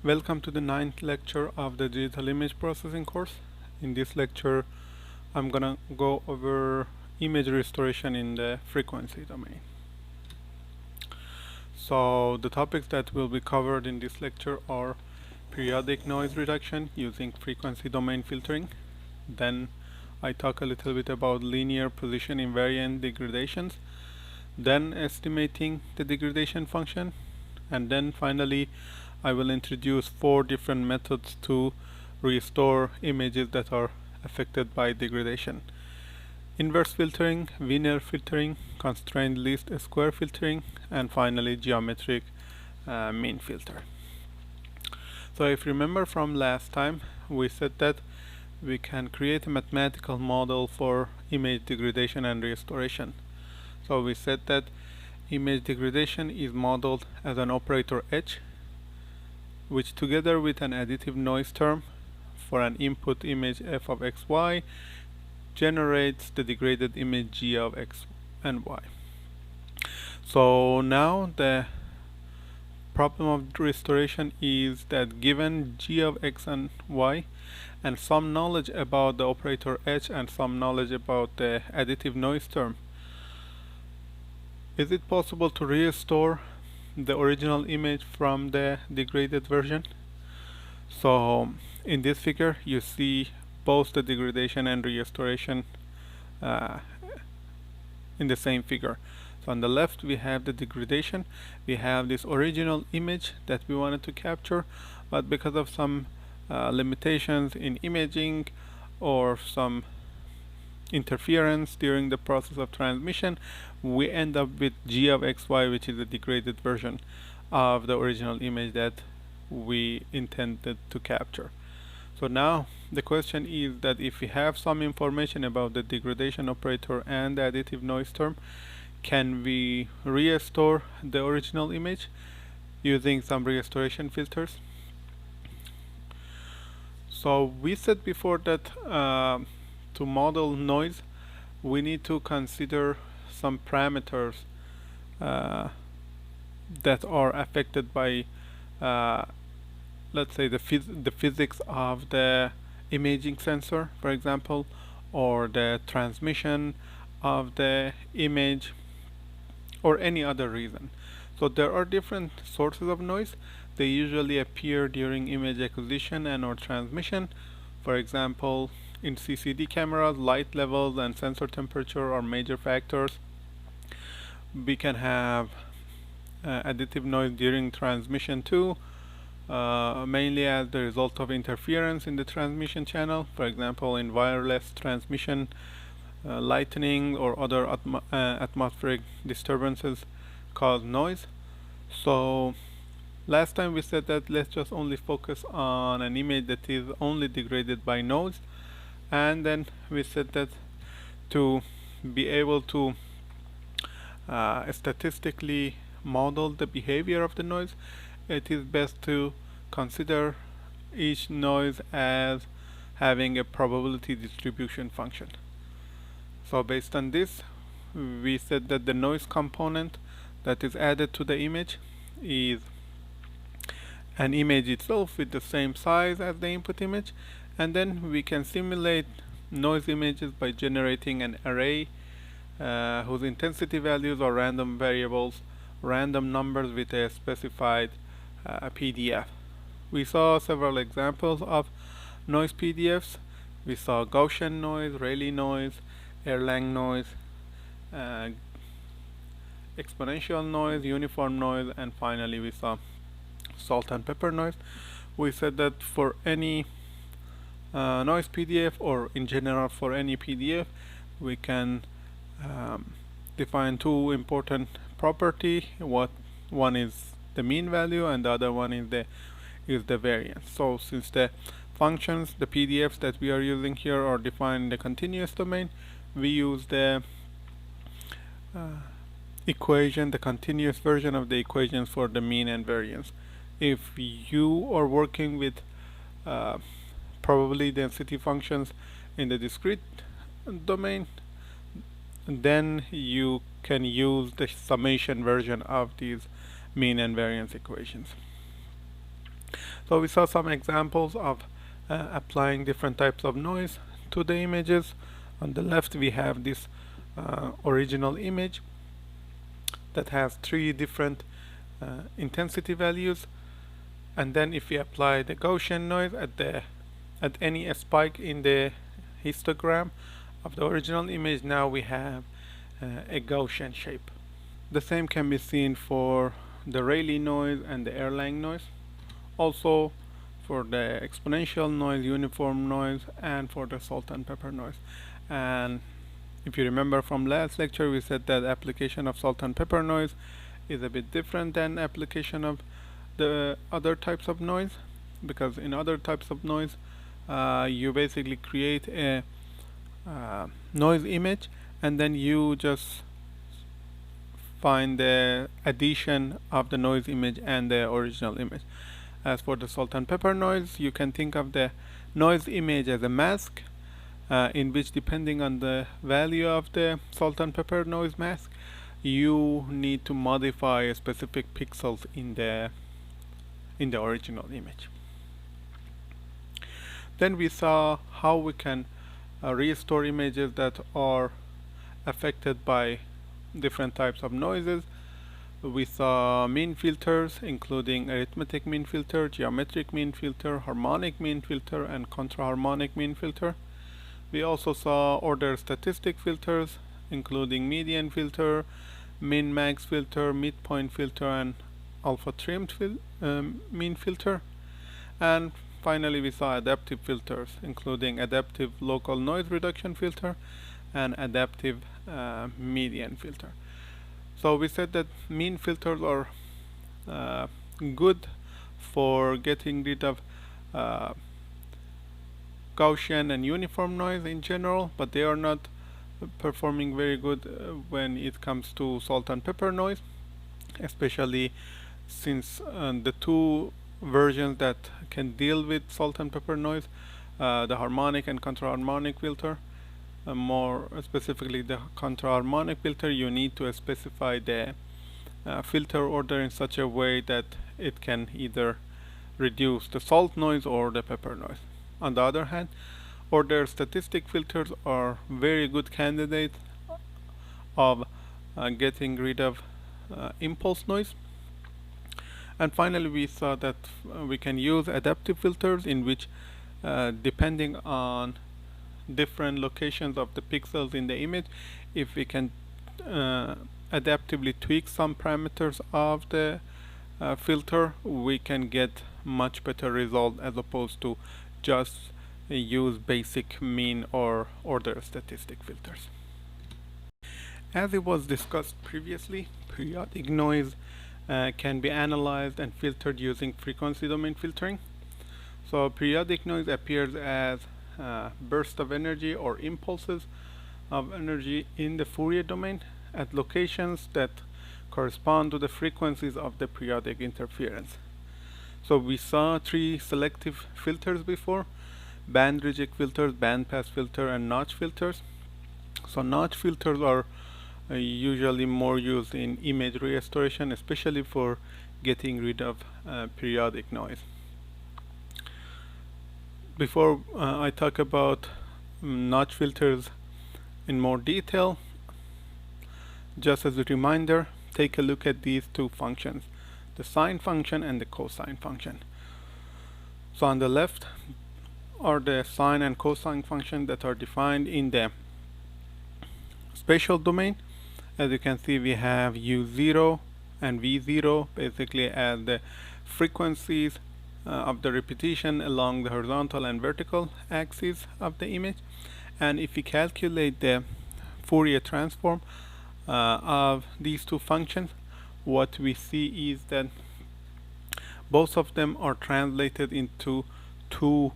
Welcome to the 9th lecture of the digital image processing course. In this lecture, I'm gonna go over image restoration in the frequency domain. So the topics that will be covered in this lecture are periodic noise reduction using frequency domain filtering. Then I talk a little bit about linear position invariant degradations. Then estimating the degradation function. And then finally I will introduce 4 different methods to restore images that are affected by degradation. Inverse filtering, Wiener filtering, constrained least square filtering, and finally geometric mean filter. So if you remember from last time, we said that we can create a mathematical model for image degradation and restoration. So we said that image degradation is modeled as an operator H, which together with an additive noise term for an input image f of xy generates the degraded image g of x and y. So now the problem of restoration is that given g of x and y and some knowledge about the operator h and some knowledge about the additive noise term, is it possible to restore the original image from the degraded version? So in this figure you see both the degradation and restoration in the same figure. So on the left we have the degradation. We have this original image that we wanted to capture, but because of some limitations in imaging or some interference during the process of transmission, we end up with g of xy, which is a degraded version of the original image that we intended to capture. So now the question is that if we have some information about the degradation operator and the additive noise term, can we restore the original image using some restoration filters? So we said before that to model noise we need to consider some parameters that are affected by let's say the physics of the imaging sensor, for example, or the transmission of the image, or any other reason. So there are different sources of noise. They usually appear during image acquisition and or transmission. For example, in CCD cameras, light levels and sensor temperature are major factors. We can have additive noise during transmission too, mainly as the result of interference in the transmission channel. For example, in wireless transmission, lightning or other atmospheric disturbances cause noise. So last time we said that let's just only focus on an image that is only degraded by noise, and then we said that to be able to statistically model the behavior of the noise, it is best to consider each noise as having a probability distribution function. So based on this, we said that the noise component that is added to the image is an image itself with the same size as the input image, and then we can simulate noise images by generating an array whose intensity values are random variables, random numbers with a specified PDF. We saw several examples of noise PDFs. We saw Gaussian noise, Rayleigh noise, Erlang noise, exponential noise, uniform noise, and finally we saw salt and pepper noise. We said that for any noise PDF, or in general for any PDF, we can define 2 important property. One is the mean value and the other one is the variance. So since the functions, the PDFs that we are using here are defined in the continuous domain, we use the equation, the continuous version of the equations for the mean and variance. If you are working with probability density functions in the discrete domain, then you can use the summation version of these mean and variance equations. So we saw some examples of applying different types of noise to the images. On the left we have this original image that has three different intensity values, and then if we apply the Gaussian noise at any spike in the histogram of the original image, now we have a Gaussian shape. The same can be seen for the Rayleigh noise and the Erlang noise, also for the exponential noise, uniform noise, and for the salt and pepper noise. And if you remember from last lecture, we said that application of salt and pepper noise is a bit different than application of the other types of noise, because in other types of noise you basically create a noise image and then you just find the addition of the noise image and the original image. As for the salt and pepper noise, you can think of the noise image as a mask in which, depending on the value of the salt and pepper noise mask, you need to modify specific pixels in the original image. Then we saw how we can restore images that are affected by different types of noises. We saw mean filters, including arithmetic mean filter, geometric mean filter, harmonic mean filter, and contraharmonic mean filter. We also saw order statistic filters, including median filter, min max filter, midpoint filter, and alpha trimmed mean filter. And finally we saw adaptive filters, including adaptive local noise reduction filter and adaptive median filter. So we said that mean filters are good for getting rid of Gaussian and uniform noise in general, but they are not performing very good when it comes to salt and pepper noise, especially since the two versions that can deal with salt and pepper noise, the harmonic and contraharmonic filter, more specifically the contraharmonic filter, you need to specify the filter order in such a way that it can either reduce the salt noise or the pepper noise. On the other hand, order statistic filters are very good candidates of getting rid of impulse noise. And finally we saw that we can use adaptive filters, in which depending on different locations of the pixels in the image, if we can adaptively tweak some parameters of the filter, we can get much better result as opposed to just use basic mean or order statistic filters. As it was discussed previously, periodic noise can be analyzed and filtered using frequency domain filtering. So periodic noise appears as bursts of energy or impulses of energy in the Fourier domain at locations that correspond to the frequencies of the periodic interference. So we saw three selective filters before: band reject filters, band pass filter, and notch filters. So notch filters are usually more used in image restoration, especially for getting rid of periodic noise. Before I talk about notch filters in more detail, just as a reminder, take a look at these two functions, the sine function and the cosine function. So on the left are the sine and cosine functions that are defined in the spatial domain. As you can see, we have u0 and v0 basically as the frequencies of the repetition along the horizontal and vertical axes of the image. And if we calculate the Fourier transform of these two functions, what we see is that both of them are translated into two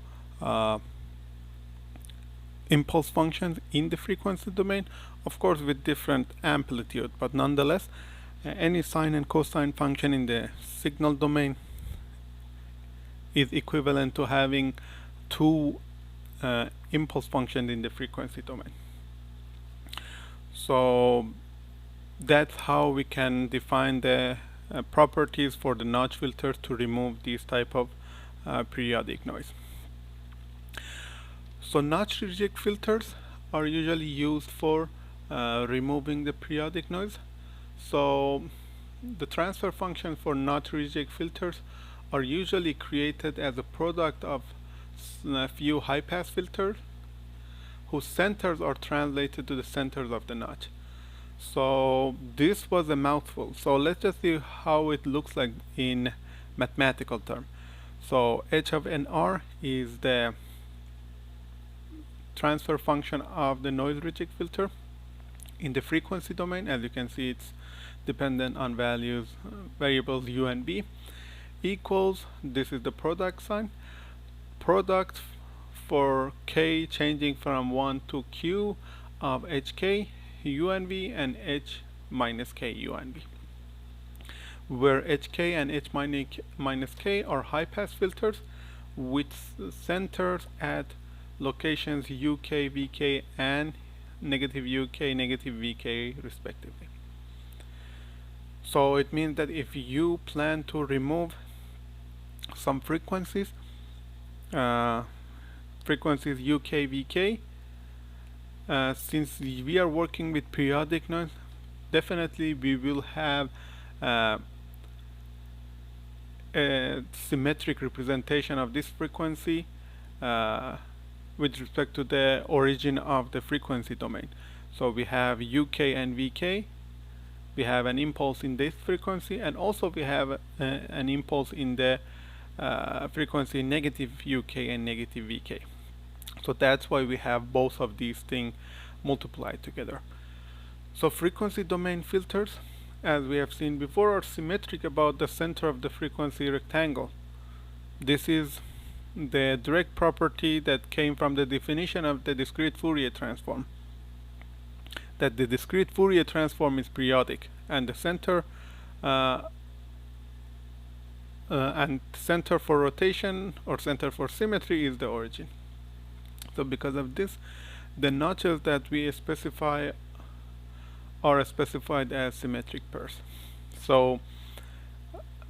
impulse functions in the frequency domain, of course with different amplitude, but nonetheless any sine and cosine function in the signal domain is equivalent to having two impulse functions in the frequency domain. So that's how we can define the properties for the notch filter to remove these type of periodic noise. So notch reject filters are usually used for removing the periodic noise. So the transfer functions for notch reject filters are usually created as a product of a few high-pass filters whose centers are translated to the centers of the notch. So this was a mouthful. So let's just see how it looks like in mathematical term. So h of nr is the transfer function of the noise reject filter in the frequency domain. As you can see, it's dependent on variables u and b, equals, this is the product sign, product for k changing from 1 to q of hk u and v and h minus k u and v, where hk and h minus k are high pass filters with centers at locations uk, vk and negative uk, negative vk respectively. So it means that if you plan to remove some frequencies, uk, vk, since we are working with periodic noise, definitely we will have a symmetric representation of this frequency with respect to the origin of the frequency domain. So we have uk and vk, we have an impulse in this frequency, and also we have an impulse in the frequency negative uk and negative vk. So that's why we have both of these things multiplied together. So frequency domain filters, as we have seen before, are symmetric about the center of the frequency rectangle. This is the direct property that came from the definition of the discrete Fourier transform, that the discrete Fourier transform is periodic, and the center for rotation or center for symmetry is the origin. So because of this, the notches that we specify are specified as symmetric pairs. So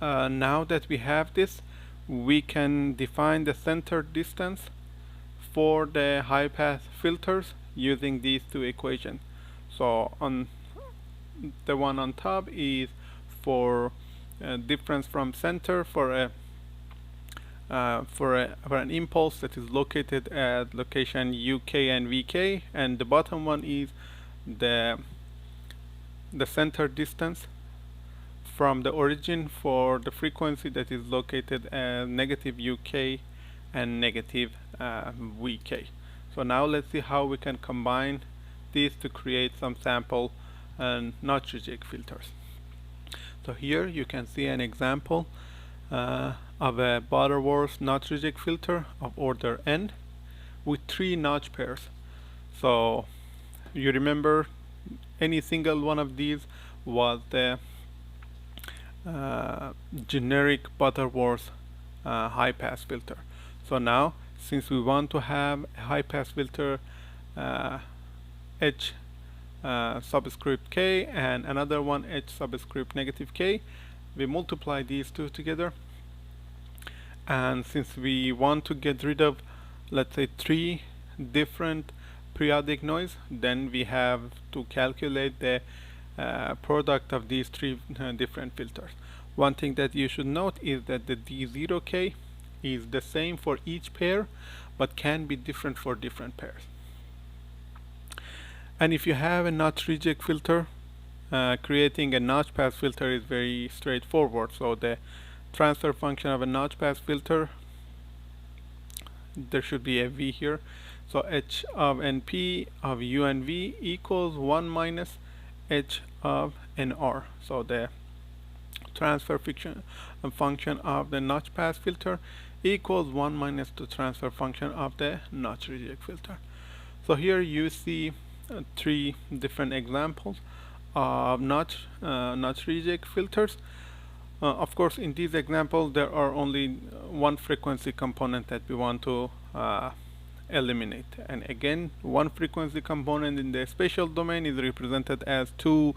now that we have this, we can define the center distance for the high pass filters using these two equations. So on the one on top is for difference from center for an impulse that is located at location uk and vk, and the bottom one is the center distance from the origin for the frequency that is located at negative uk and negative vk. So now let's see how we can combine these to create some sample notch reject filters. So here you can see an example of a Butterworth notch reject filter of order n with 3 notch pairs. So you remember any single one of these was the generic Butterworth high pass filter. So now, since we want to have a high pass filter h subscript k and another one h subscript negative k, we multiply these two together, and since we want to get rid of, let's say, 3 different periodic noise, then we have to calculate the product of these 3 different filters. One thing that you should note is that the d0k is the same for each pair but can be different for different pairs. And if you have a notch reject filter, creating a notch pass filter is very straightforward. So the transfer function of a notch pass filter, there should be a v here. So h of np of u and v equals 1 minus h of nr. So the transfer function of the notch pass filter equals 1 minus the transfer function of the notch reject filter. So here you see 3 different examples of notch reject filters. Of course, in these examples there are only one frequency component that we want to eliminate, and again, one frequency component in the spatial domain is represented as 2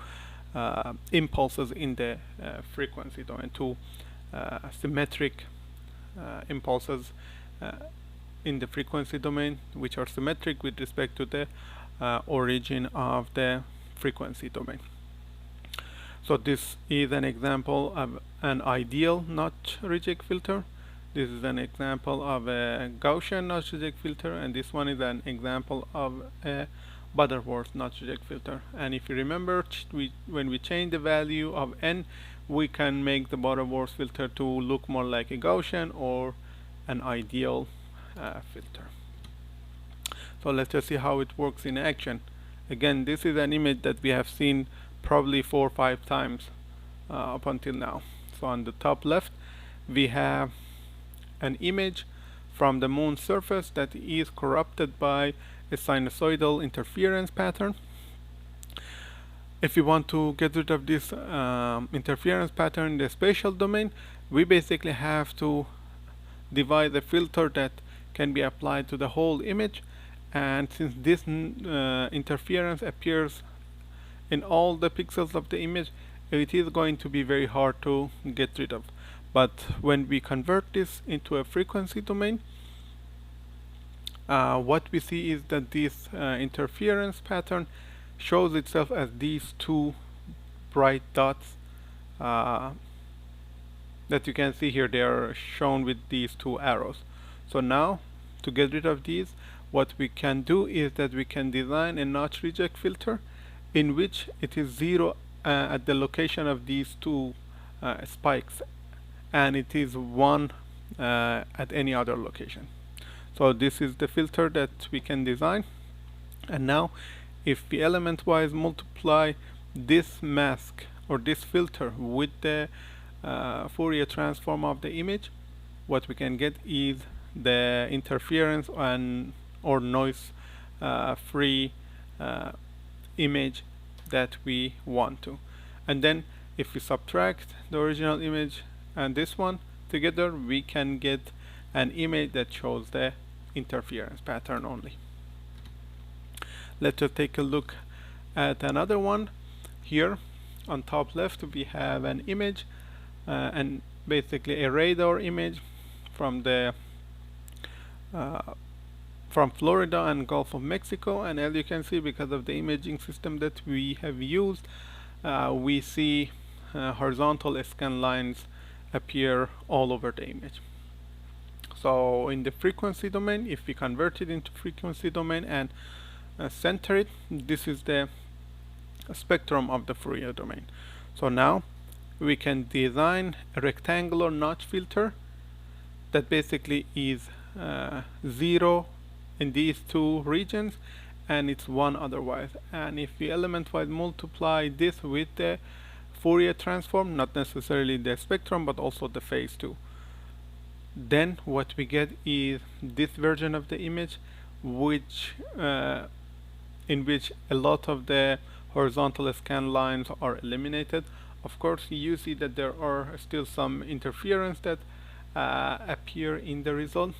impulses in the frequency domain, 2 symmetric impulses in the frequency domain, which are symmetric with respect to the origin of the frequency domain. So this is an example of an ideal notch reject filter. This is an example of a Gaussian notch reject filter, and this one is an example of a Butterworth notch reject filter. And if you remember, when we change the value of n, we can make the Butterworth filter to look more like a Gaussian or an ideal filter. So let's just see how it works in action. Again, this is an image that we have seen probably 4 or 5 times up until now. So on the top left, we have an image from the moon's surface that is corrupted by a sinusoidal interference pattern. If we want to get rid of this interference pattern in the spatial domain, we basically have to devise a filter that can be applied to the whole image. And since this interference appears in all the pixels of the image, it is going to be very hard to get rid of. But when we convert this into a frequency domain, what we see is that this interference pattern shows itself as these two bright dots that you can see here. They are shown with these two arrows. So now, to get rid of these, what we can do is that we can design a notch reject filter in which it is 0 at the location of these two spikes, and it is 1 at any other location. So this is the filter that we can design. And now if we element-wise multiply this mask or this filter with the Fourier transform of the image, what we can get is the interference or noise free image that we want to. And then if we subtract the original image and this one together, we can get an image that shows the interference pattern only. Let's just take a look at another one. Here on top left we have an image and basically a radar image from the from Florida and Gulf of Mexico, and as you can see, because of the imaging system that we have used, we see horizontal scan lines appear all over the image. So in the frequency domain, if we convert it into frequency domain and center it, this is the spectrum of the Fourier domain. So now we can design a rectangular notch filter that basically is 0 in these two regions and it's 1 otherwise. And if we element-wise multiply this with the Fourier transform, not necessarily the spectrum but also the phase too, then what we get is this version of the image, which in which a lot of the horizontal scan lines are eliminated. Of course, you see that there are still some interference that appear in the result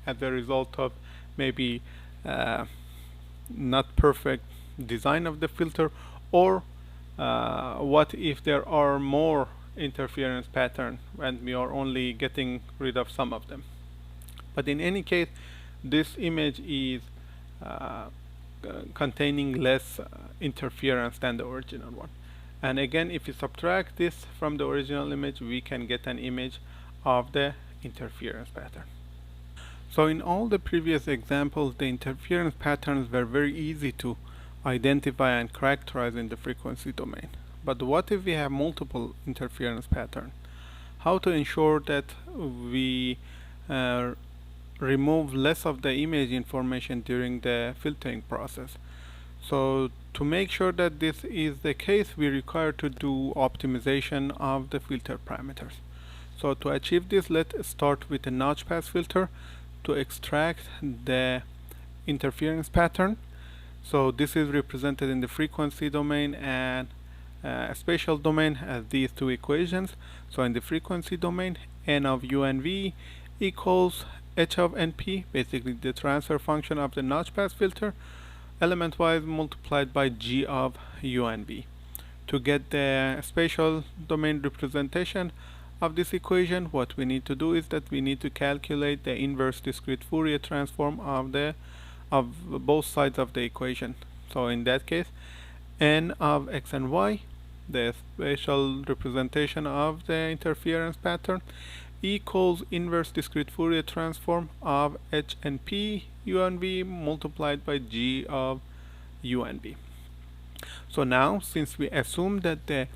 as a result of maybe not perfect design of the filter, or what if there are more interference pattern and we are only getting rid of some of them. But in any case, this image is containing less interference than the original one. And again, if you subtract this from the original image, we can get an image of the interference pattern. So in all the previous examples, the interference patterns were very easy to identify and characterize in the frequency domain. But what if we have multiple interference patterns? How to ensure that we remove less of the image information during the filtering process? So to make sure that this is the case, we require to do optimization of the filter parameters. So to achieve this, let's start with a notch pass filter to extract the interference pattern. So this is represented in the frequency domain and spatial domain as these two equations. So in the frequency domain, n of u and v equals h of np, basically the transfer function of the notch pass filter, element-wise multiplied by g of u and v. To get the spatial domain representation, of this equation, what we need to do is that we need to calculate the inverse discrete Fourier transform of both sides of the equation. So in that case, n of x and y, the spatial representation of the interference pattern, equals inverse discrete Fourier transform of h and p u and v multiplied by g of u and v. So now, since we assume that the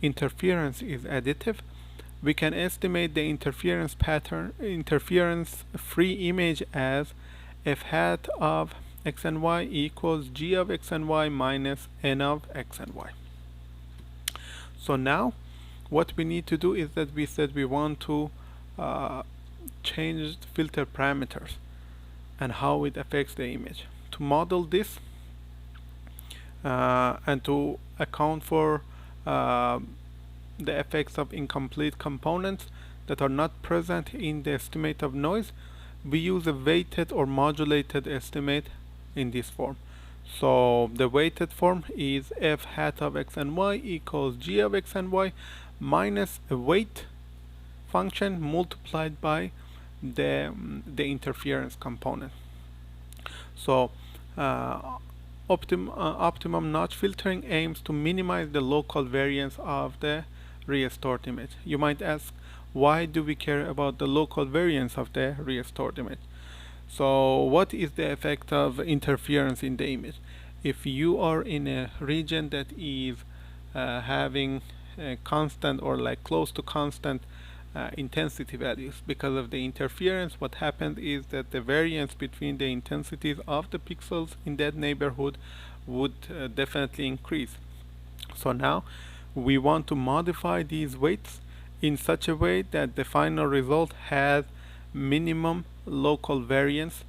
interference is additive, we can estimate the interference pattern, interference free image as f hat of x and y equals g of x and y minus n of x and y. So now what we need to do is that we said we want to change filter parameters and how it affects the image. To model this and to account for the effects of incomplete components that are not present in the estimate of noise, we use a weighted or modulated estimate in this form. So the weighted form is f hat of x and y equals g of x and y minus a weight function multiplied by the interference component. So optimum notch filtering aims to minimize the local variance of the restored image. You might ask, why do we care about the local variance of the restored image? So what is the effect of interference in the image? If you are in a region that is having a constant or like close to constant intensity values, because of the interference, what happens is that the variance between the intensities of the pixels in that neighborhood would definitely increase. So now we want to modify these weights in such a way that the final result has minimum local variance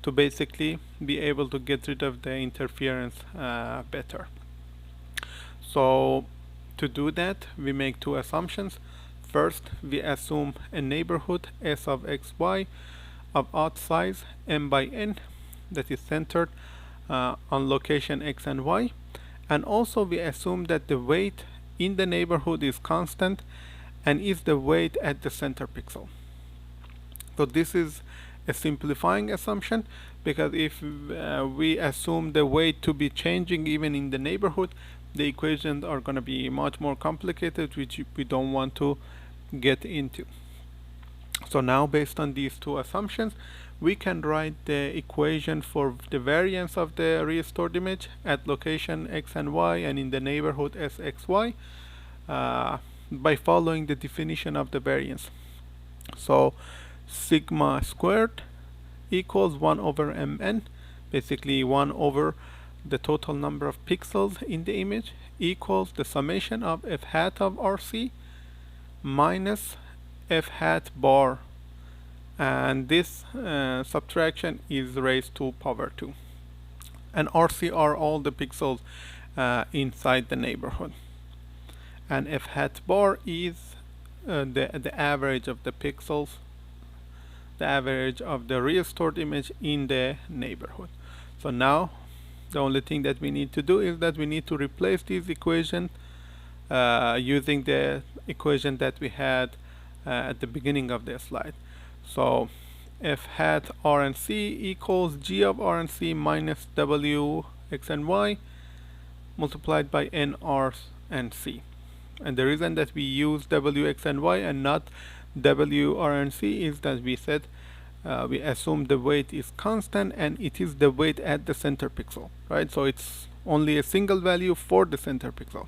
to basically be able to get rid of the interference better. So to do that, we make two assumptions. First, we assume a neighborhood S of xy of odd size m by n that is centered on location x and y, and also we assume that the weight in the neighborhood is constant and is the weight at the center pixel. So this is a simplifying assumption, because if we assume the weight to be changing even in the neighborhood, the equations are going to be much more complicated, which we don't want to get into. So now, based on these two assumptions, we can write the equation for the variance of the restored image at location x and y and in the neighborhood sxy by following the definition of the variance. So sigma squared equals 1 over mn, basically 1 over the total number of pixels in the image, equals the summation of f hat of rc minus f hat bar, and this subtraction is raised to power 2, and rc are all the pixels inside the neighborhood, and f hat bar is the average of the pixels, the average of the restored image in the neighborhood. So now the only thing that we need to do is that we need to replace this equation using the equation that we had at the beginning of the slide. So f hat r and c equals g of r and c minus w x and y multiplied by n r and c. And the reason that we use w x and y and not w r and c is that we said we assume the weight is constant and it is the weight at the center pixel, right? So it's only a single value for the center pixel.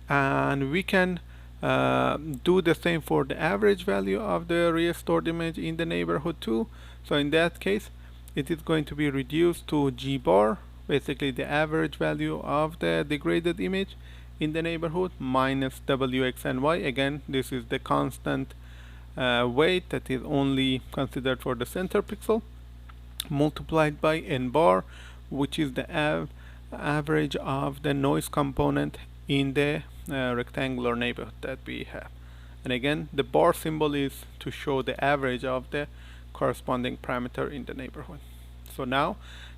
And we can do the same for the average value of the restored image in the neighborhood too. So in that case, it is going to be reduced to g bar, basically the average value of the degraded image in the neighborhood, minus wx and y. Again, this is the constant weight that is only considered for the center pixel, multiplied by n bar, which is the average of the noise component in the rectangular neighborhood that we have. And again, the bar symbol is to show the average of the corresponding parameter in the neighborhood. So now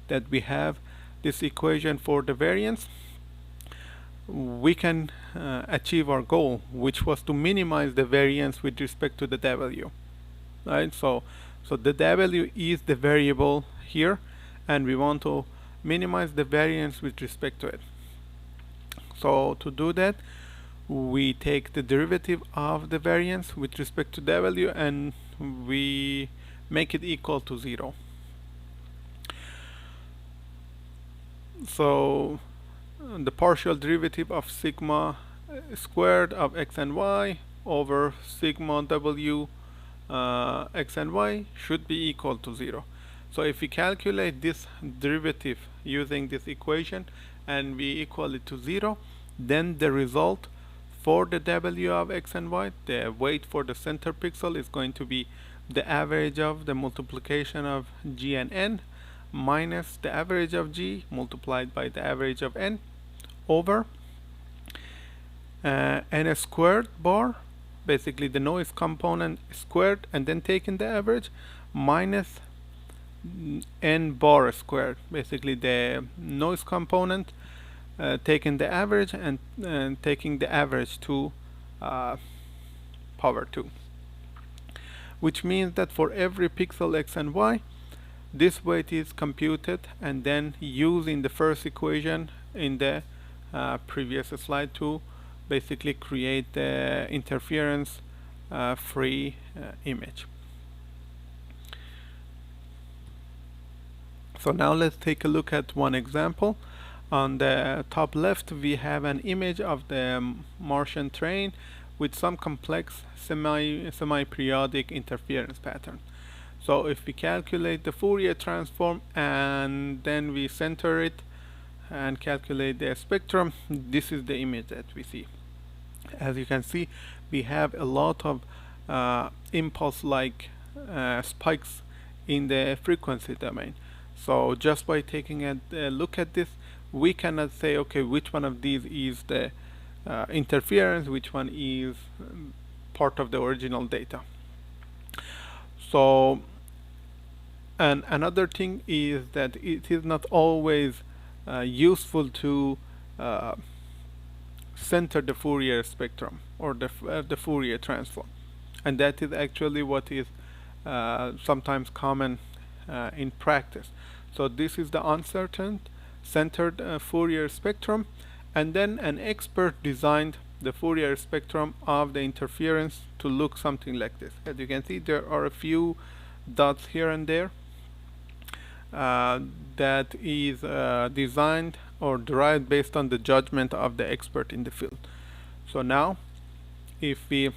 that we have this equation for the variance, we can achieve our goal, which was to minimize the variance with respect to the W. Right? So the W is the variable here, and we want to minimize the variance with respect to it. So to do that, we take the derivative of the variance with respect to W and we make it equal to 0. So the partial derivative of sigma squared of x and y over sigma W x and y should be equal to 0. So if we calculate this derivative using this equation and we equal it to 0, then the result for the W of x and y, the weight for the center pixel, is going to be the average of the multiplication of g and n minus the average of g multiplied by the average of n over n squared bar, basically the noise component squared and then taking the average, minus n bar squared, basically the noise component taking the average and taking the average to power 2, which means that for every pixel x and y, this weight is computed and then using the first equation in the previous slide to basically create the interference free image. So now let's take a look at one example. On the top left we have an image of the Martian terrain with some complex semi-periodic interference pattern. So if we calculate the Fourier transform and then we center it and calculate the spectrum, this is the image that we see. As you can see, we have a lot of impulse-like spikes in the frequency domain. So just by taking a look at this, we cannot say, okay, which one of these is the interference, which one is part of the original data. So, and another thing is that it is not always useful to center the Fourier spectrum or the Fourier transform, and that is actually what is sometimes common in practice. So this is the uncertain centered Fourier spectrum, and then an expert designed the Fourier spectrum of the interference to look something like this. As you can see, there are a few dots here and there that is designed or derived based on the judgment of the expert in the field. So now if we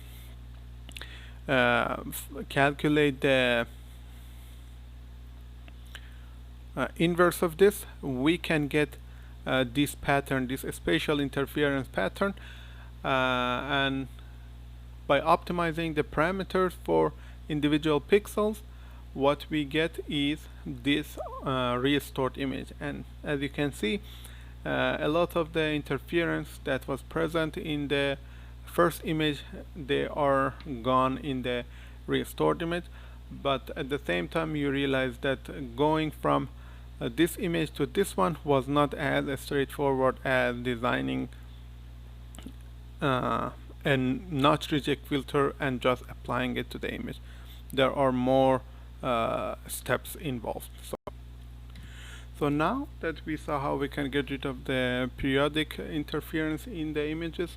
calculate the inverse of this, we can get this pattern, this spatial interference pattern, and by optimizing the parameters for individual pixels, what we get is this restored image. And as you can see, a lot of the interference that was present in the first image, they are gone in the restored image. But at the same time, you realize that going from this image to this one was not as straightforward as designing a notch reject filter and just applying it to the image. There are more steps involved. So now that we saw how we can get rid of the periodic interference in the images,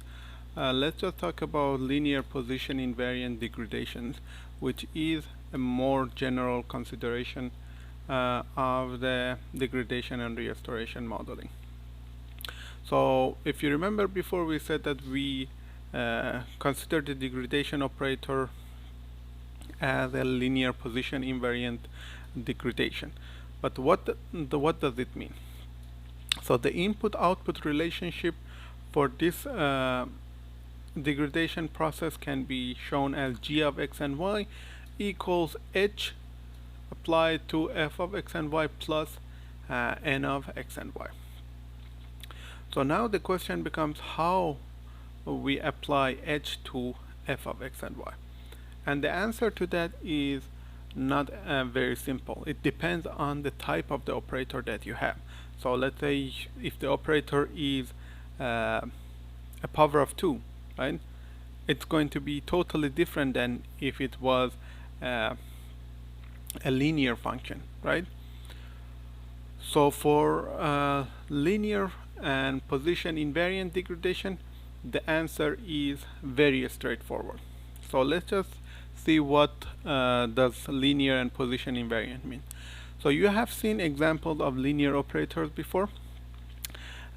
let's just talk about linear position invariant degradations, which is a more general consideration of the degradation and restoration modeling. So if you remember before, we said that we consider the degradation operator as a linear position invariant degradation. But what does it mean? So the input-output relationship for this degradation process can be shown as g of x and y equals h applied to f of x and y plus n of x and y. So now the question becomes how we apply h to f of x and y. And the answer to that is not very simple. It depends on the type of the operator that you have. So let's say if the operator is a power of 2, right? It's going to be totally different than if it was uh, a linear function, right? So for linear and position invariant degradation, the answer is very straightforward. So let's just see what does linear and position invariant mean. So you have seen examples of linear operators before.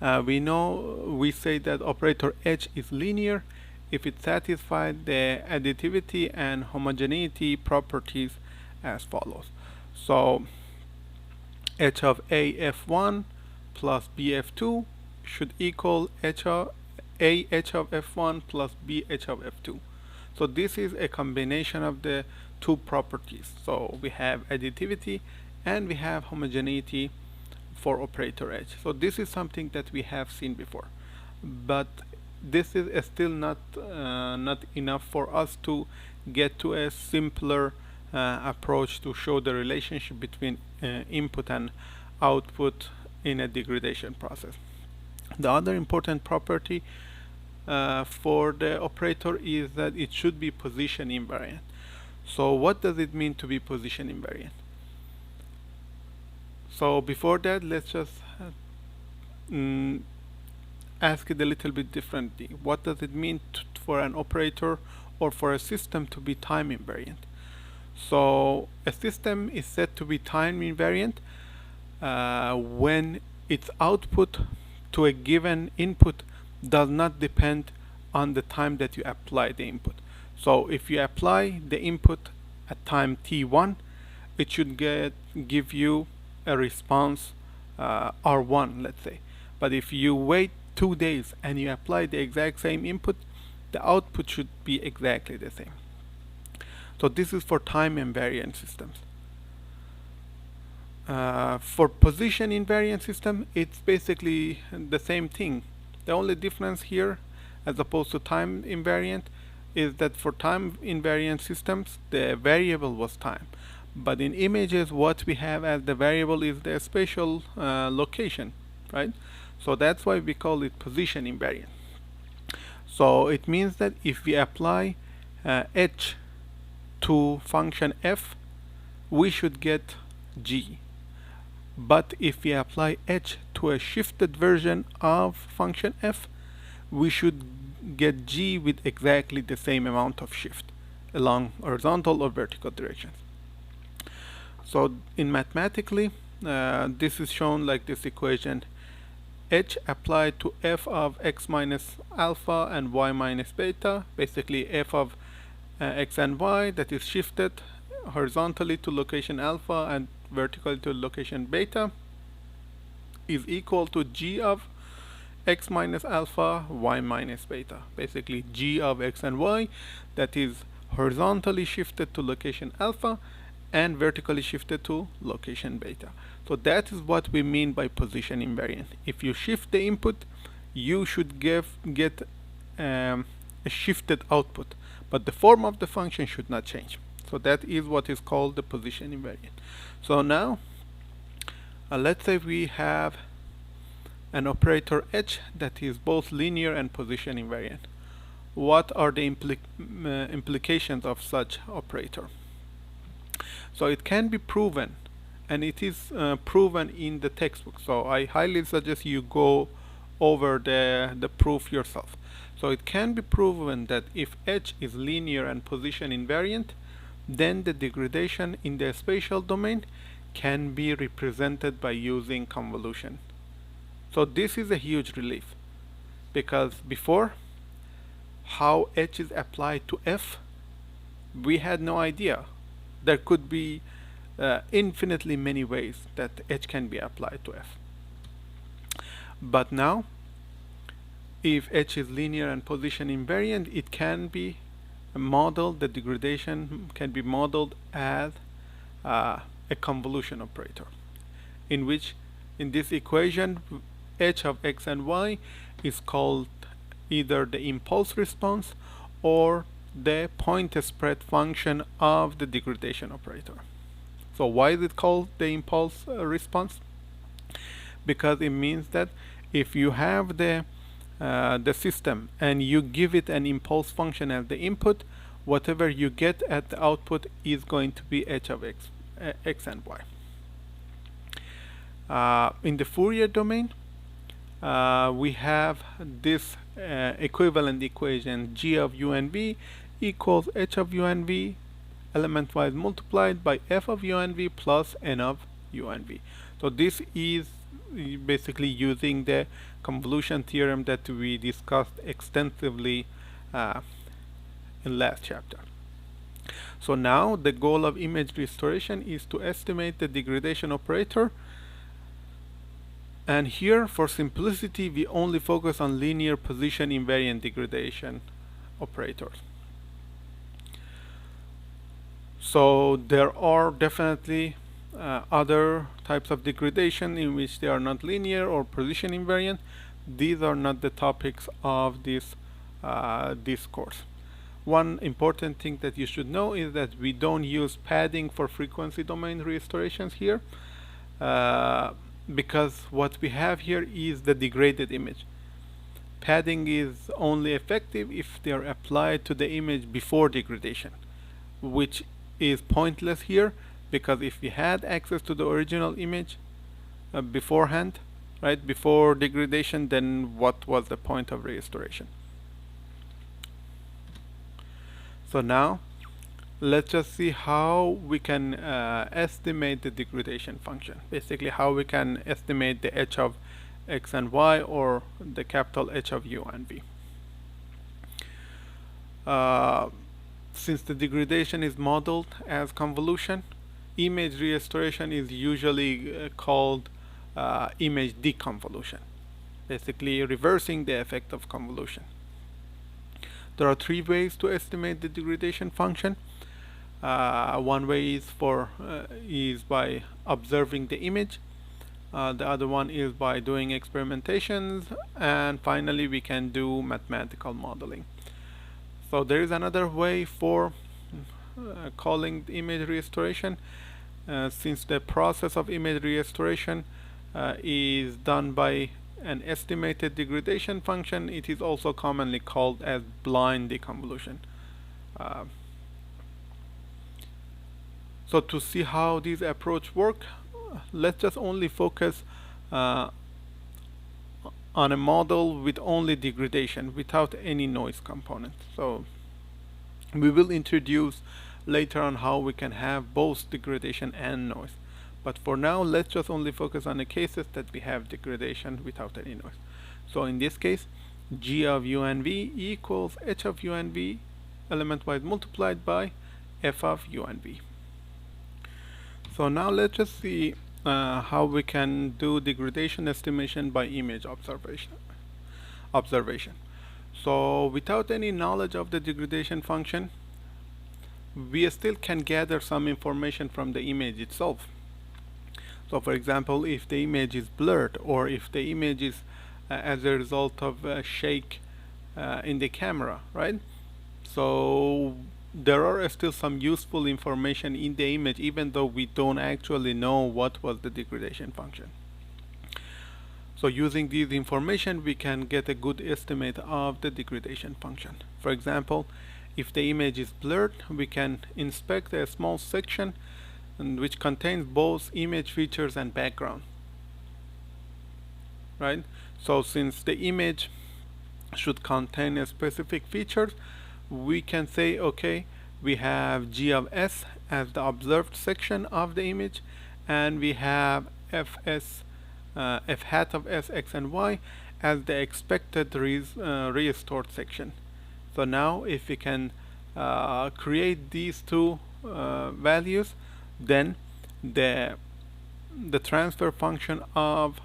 We say that operator H is linear if it satisfies the additivity and homogeneity properties as follows. So H of A F1 plus B F2 should equal H of A H of F1 plus B H of F2. So this is a combination of the two properties. So we have additivity and we have homogeneity for operator H. So this is something that we have seen before, but this is still not enough for us to get to a simpler approach to show the relationship between input and output in a degradation process. The other important property for the operator is that it should be position invariant. So what does it mean to be position invariant? So before that, let's just ask it a little bit differently. What does it mean for an operator or for a system to be time invariant? So a system is said to be time invariant when its output to a given input does not depend on the time that you apply the input. So if you apply the input at time t1, it should give you a response R1, let's say. But if you wait 2 days and you apply the exact same input, the output should be exactly the same. So this is for time invariant systems. For position invariant system, it's basically the same thing. The only difference here, as opposed to time invariant, is that for time invariant systems, the variable was time. But in images, what we have as the variable is the spatial location, right? So that's why we call it position invariant. So it means that if we apply h to function f, we should get g. But if we apply h to a shifted version of function f, we should get g with exactly the same amount of shift along horizontal or vertical directions. So in mathematically, this is shown like this equation: h applied to f of x minus alpha and y minus beta, basically f of x and y that is shifted horizontally to location alpha and vertically to location beta, is equal to g of x minus alpha, y minus beta, basically g of x and y that is horizontally shifted to location alpha and vertically shifted to location beta. So that is what we mean by position invariant. If you shift the input, you should get a shifted output, but the form of the function should not change. So that is what is called the position invariant. So now let's say we have an operator h that is both linear and position invariant. What are the implications of such operator? So it can be proven, and it is proven in the textbook. So I highly suggest you go over the proof yourself. So it can be proven that if h is linear and position invariant, then the degradation in the spatial domain can be represented by using convolution. So this is a huge relief, because before, how h is applied to f, we had no idea. There could be infinitely many ways that h can be applied to f. But now, if h is linear and position invariant, it can be modeled, the degradation can be modeled as a convolution operator, in which in this equation h of x and y is called either the impulse response or the point spread function of the degradation operator. So why is it called the impulse response? Because it means that if you have the the system and you give it an impulse function as the input, whatever you get at the output is going to be h of x and y. In the Fourier domain, we have this equivalent equation g of u and v equals h of u and v element-wise multiplied by f of u and v plus n of u and v. So this is basically using the convolution theorem that we discussed extensively in last chapter. So now the goal of image restoration is to estimate the degradation operator, and here for simplicity we only focus on linear position invariant degradation operators. So there are definitely other types of degradation in which they are not linear or position invariant. These are not the topics of this course. One important thing that you should know is that we don't use padding for frequency domain restorations here, because what we have here is the degraded image. Padding is only effective if they are applied to the image before degradation, which is pointless here, because if we had access to the original image beforehand, right, before degradation, then what was the point of restoration? So now let's just see how we can estimate the degradation function. Basically how we can estimate the h of x and y, or the capital H of u and v. Since the degradation is modeled as convolution, image restoration is usually called image deconvolution, basically reversing the effect of convolution. There are three ways to estimate the degradation function. One way is by observing the image. The other one is by doing experimentations, and finally we can do mathematical modeling. So there is another way for calling the image restoration. Since the process of image restoration is done by an estimated degradation function, it is also commonly called as blind deconvolution. So to see how these approaches work, let's just only focus on a model with only degradation without any noise component. So we will introduce later on how we can have both degradation and noise. But for now, let's just only focus on the cases that we have degradation without any noise. So in this case, g of u and v equals h of u and v element-wise multiplied by f of u and v. So now let's just see how we can do degradation estimation by image observation. So without any knowledge of the degradation function, we still can gather some information from the image itself. So for example, if the image is blurred, or if the image is as a result of a shake in the camera, right? So there are still some useful information in the image, even though we don't actually know what was the degradation function. So using this information, we can get a good estimate of the degradation function. For example, if the image is blurred, we can inspect a small section which contains both image features and background, right? So since the image should contain a specific features, we can say, okay, we have g of s as the observed section of the image, and we have f hat of s, x, and y as the expected restored section. So now if we can create these two values, then the transfer function of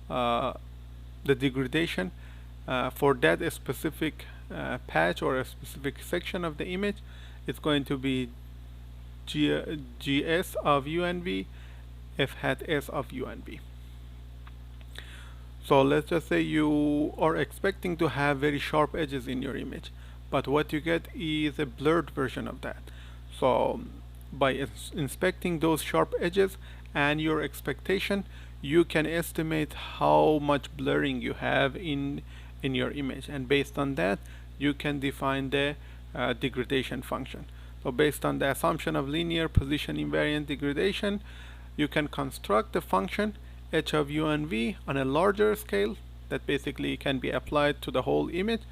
the degradation for that specific patch or a specific section of the image is going to be gs of u and v f hat s of u and v. So let's just say you are expecting to have very sharp edges in your image, but what you get is a blurred version of that. So by inspecting those sharp edges and your expectation, you can estimate how much blurring you have in in your image, and based on that you can define the degradation function. So based on the assumption of linear position invariant degradation, you can construct the function h of u and v on a larger scale that basically can be applied to the whole image,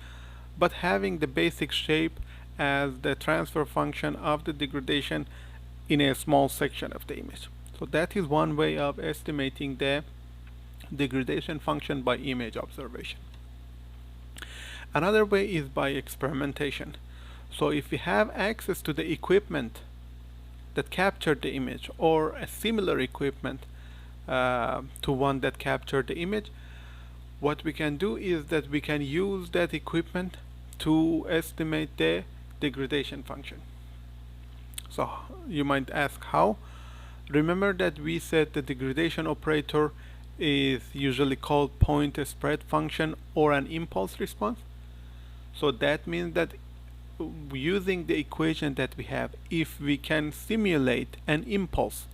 but having the basic shape as the transfer function of the degradation in a small section of the image. So that is one way of estimating the degradation function by image observation. Another way is by experimentation. So if we have access to the equipment that captured the image, or a similar equipment to one that captured the image, what we can do is that we can use that equipment to estimate the degradation function. So you might ask how. Remember that we said the degradation operator is usually called point spread function or an impulse response. So that means that using the equation that we have, if we can simulate an impulse,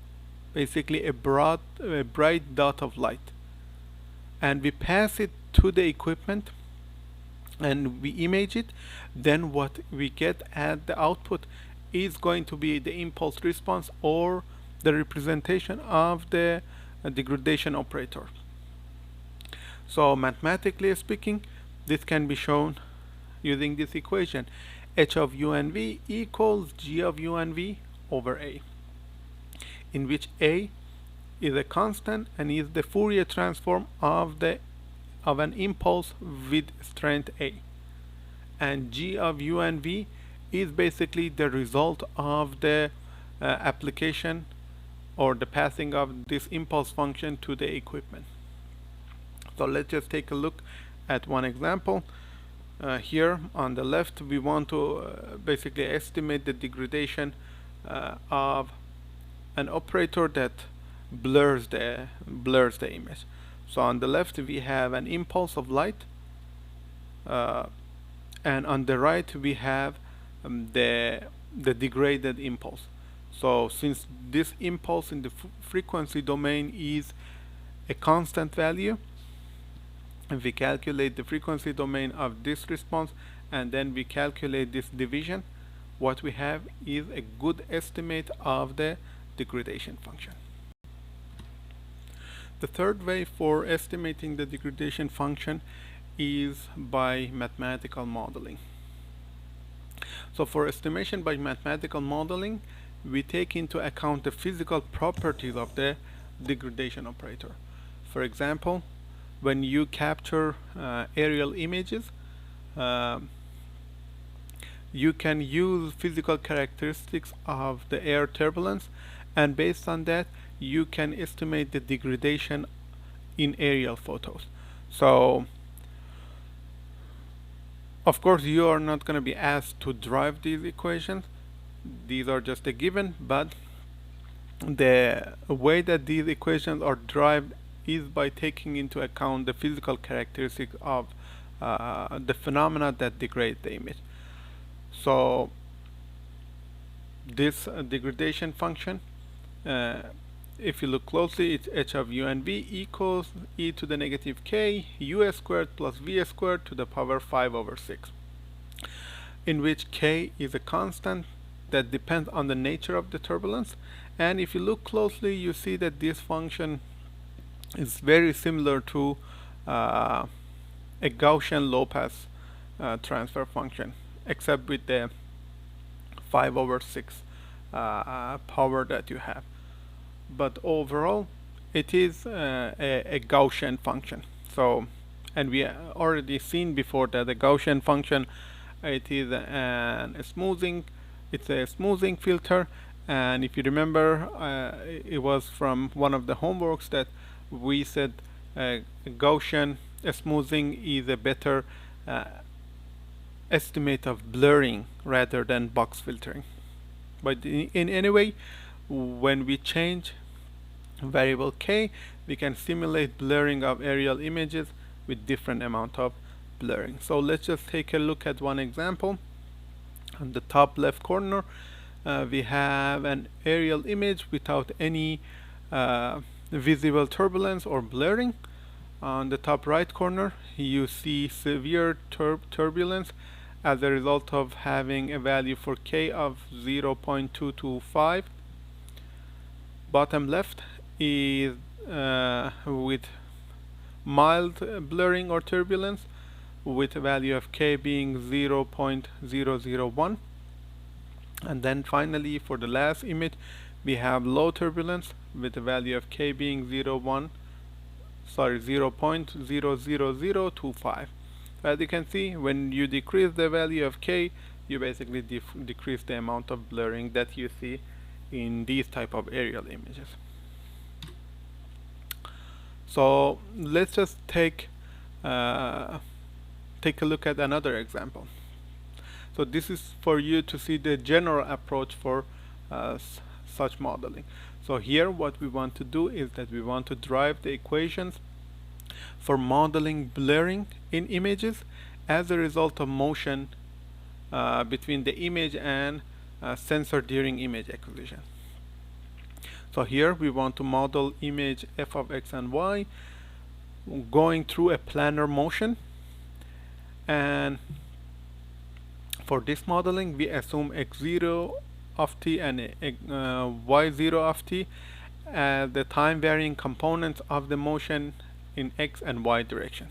basically a bright dot of light, and we pass it to the equipment and we image it, then what we get at the output is going to be the impulse response or the representation of the degradation operator. So mathematically speaking, this can be shown using this equation: h of u and v equals g of u and v over a, in which a is a constant and is the Fourier transform of an impulse with strength a, and g of u and v is basically the result of the application or the passing of this impulse function to the equipment. So let's just take a look at one example. Here on the left, we want to basically estimate the degradation of an operator that blurs the image. So on the left we have an impulse of light, and on the right we have the degraded impulse. So since this impulse in the frequency domain is a constant value, if we calculate the frequency domain of this response and then we calculate this division, what we have is a good estimate of the degradation function. The third way for estimating the degradation function is by mathematical modeling. So for estimation by mathematical modeling, we take into account the physical properties of the degradation operator. For example, when you capture aerial images, you can use physical characteristics of the air turbulence, and based on that you can estimate the degradation in aerial photos. So of course you are not going to be asked to drive these equations, these are just a given, but the way that these equations are derived is by taking into account the physical characteristics of the phenomena that degrade the image. So this degradation function, if you look closely, it's h of u and v equals e to the negative k u squared plus v squared to the power 5 over 6, in which k is a constant that depends on the nature of the turbulence. And if you look closely, you see that this function is very similar to a Gaussian low-pass transfer function, except with the 5 over 6 power that you have. But overall it is a Gaussian function. So, and we already seen before that the Gaussian function, it is it's a smoothing filter, and if you remember, it was from one of the homeworks that we said Gaussian smoothing is a better estimate of blurring rather than box filtering. But in any way, when we change variable k, we can simulate blurring of aerial images with different amount of blurring. So let's just take a look at one example. On the top left corner, we have an aerial image without any visible turbulence or blurring. On the top right corner, you see severe turbulence as a result of having a value for k of 0.225. Bottom left is with mild blurring or turbulence with a value of k being 0.001. And then finally, for the last image, we have low turbulence with a value of k being 0.00025. As you can see, when you decrease the value of k, you basically decrease the amount of blurring that you see in these type of aerial images. So let's just take a look at another example. So this is for you to see the general approach for such modeling. So here what we want to do is that we want to derive the equations for modeling blurring in images as a result of motion between the image and sensor during image acquisition. So here we want to model image f of x and y going through a planar motion, and for this modeling we assume x0 of t and y0 of t as the time varying components of the motion in x and y direction.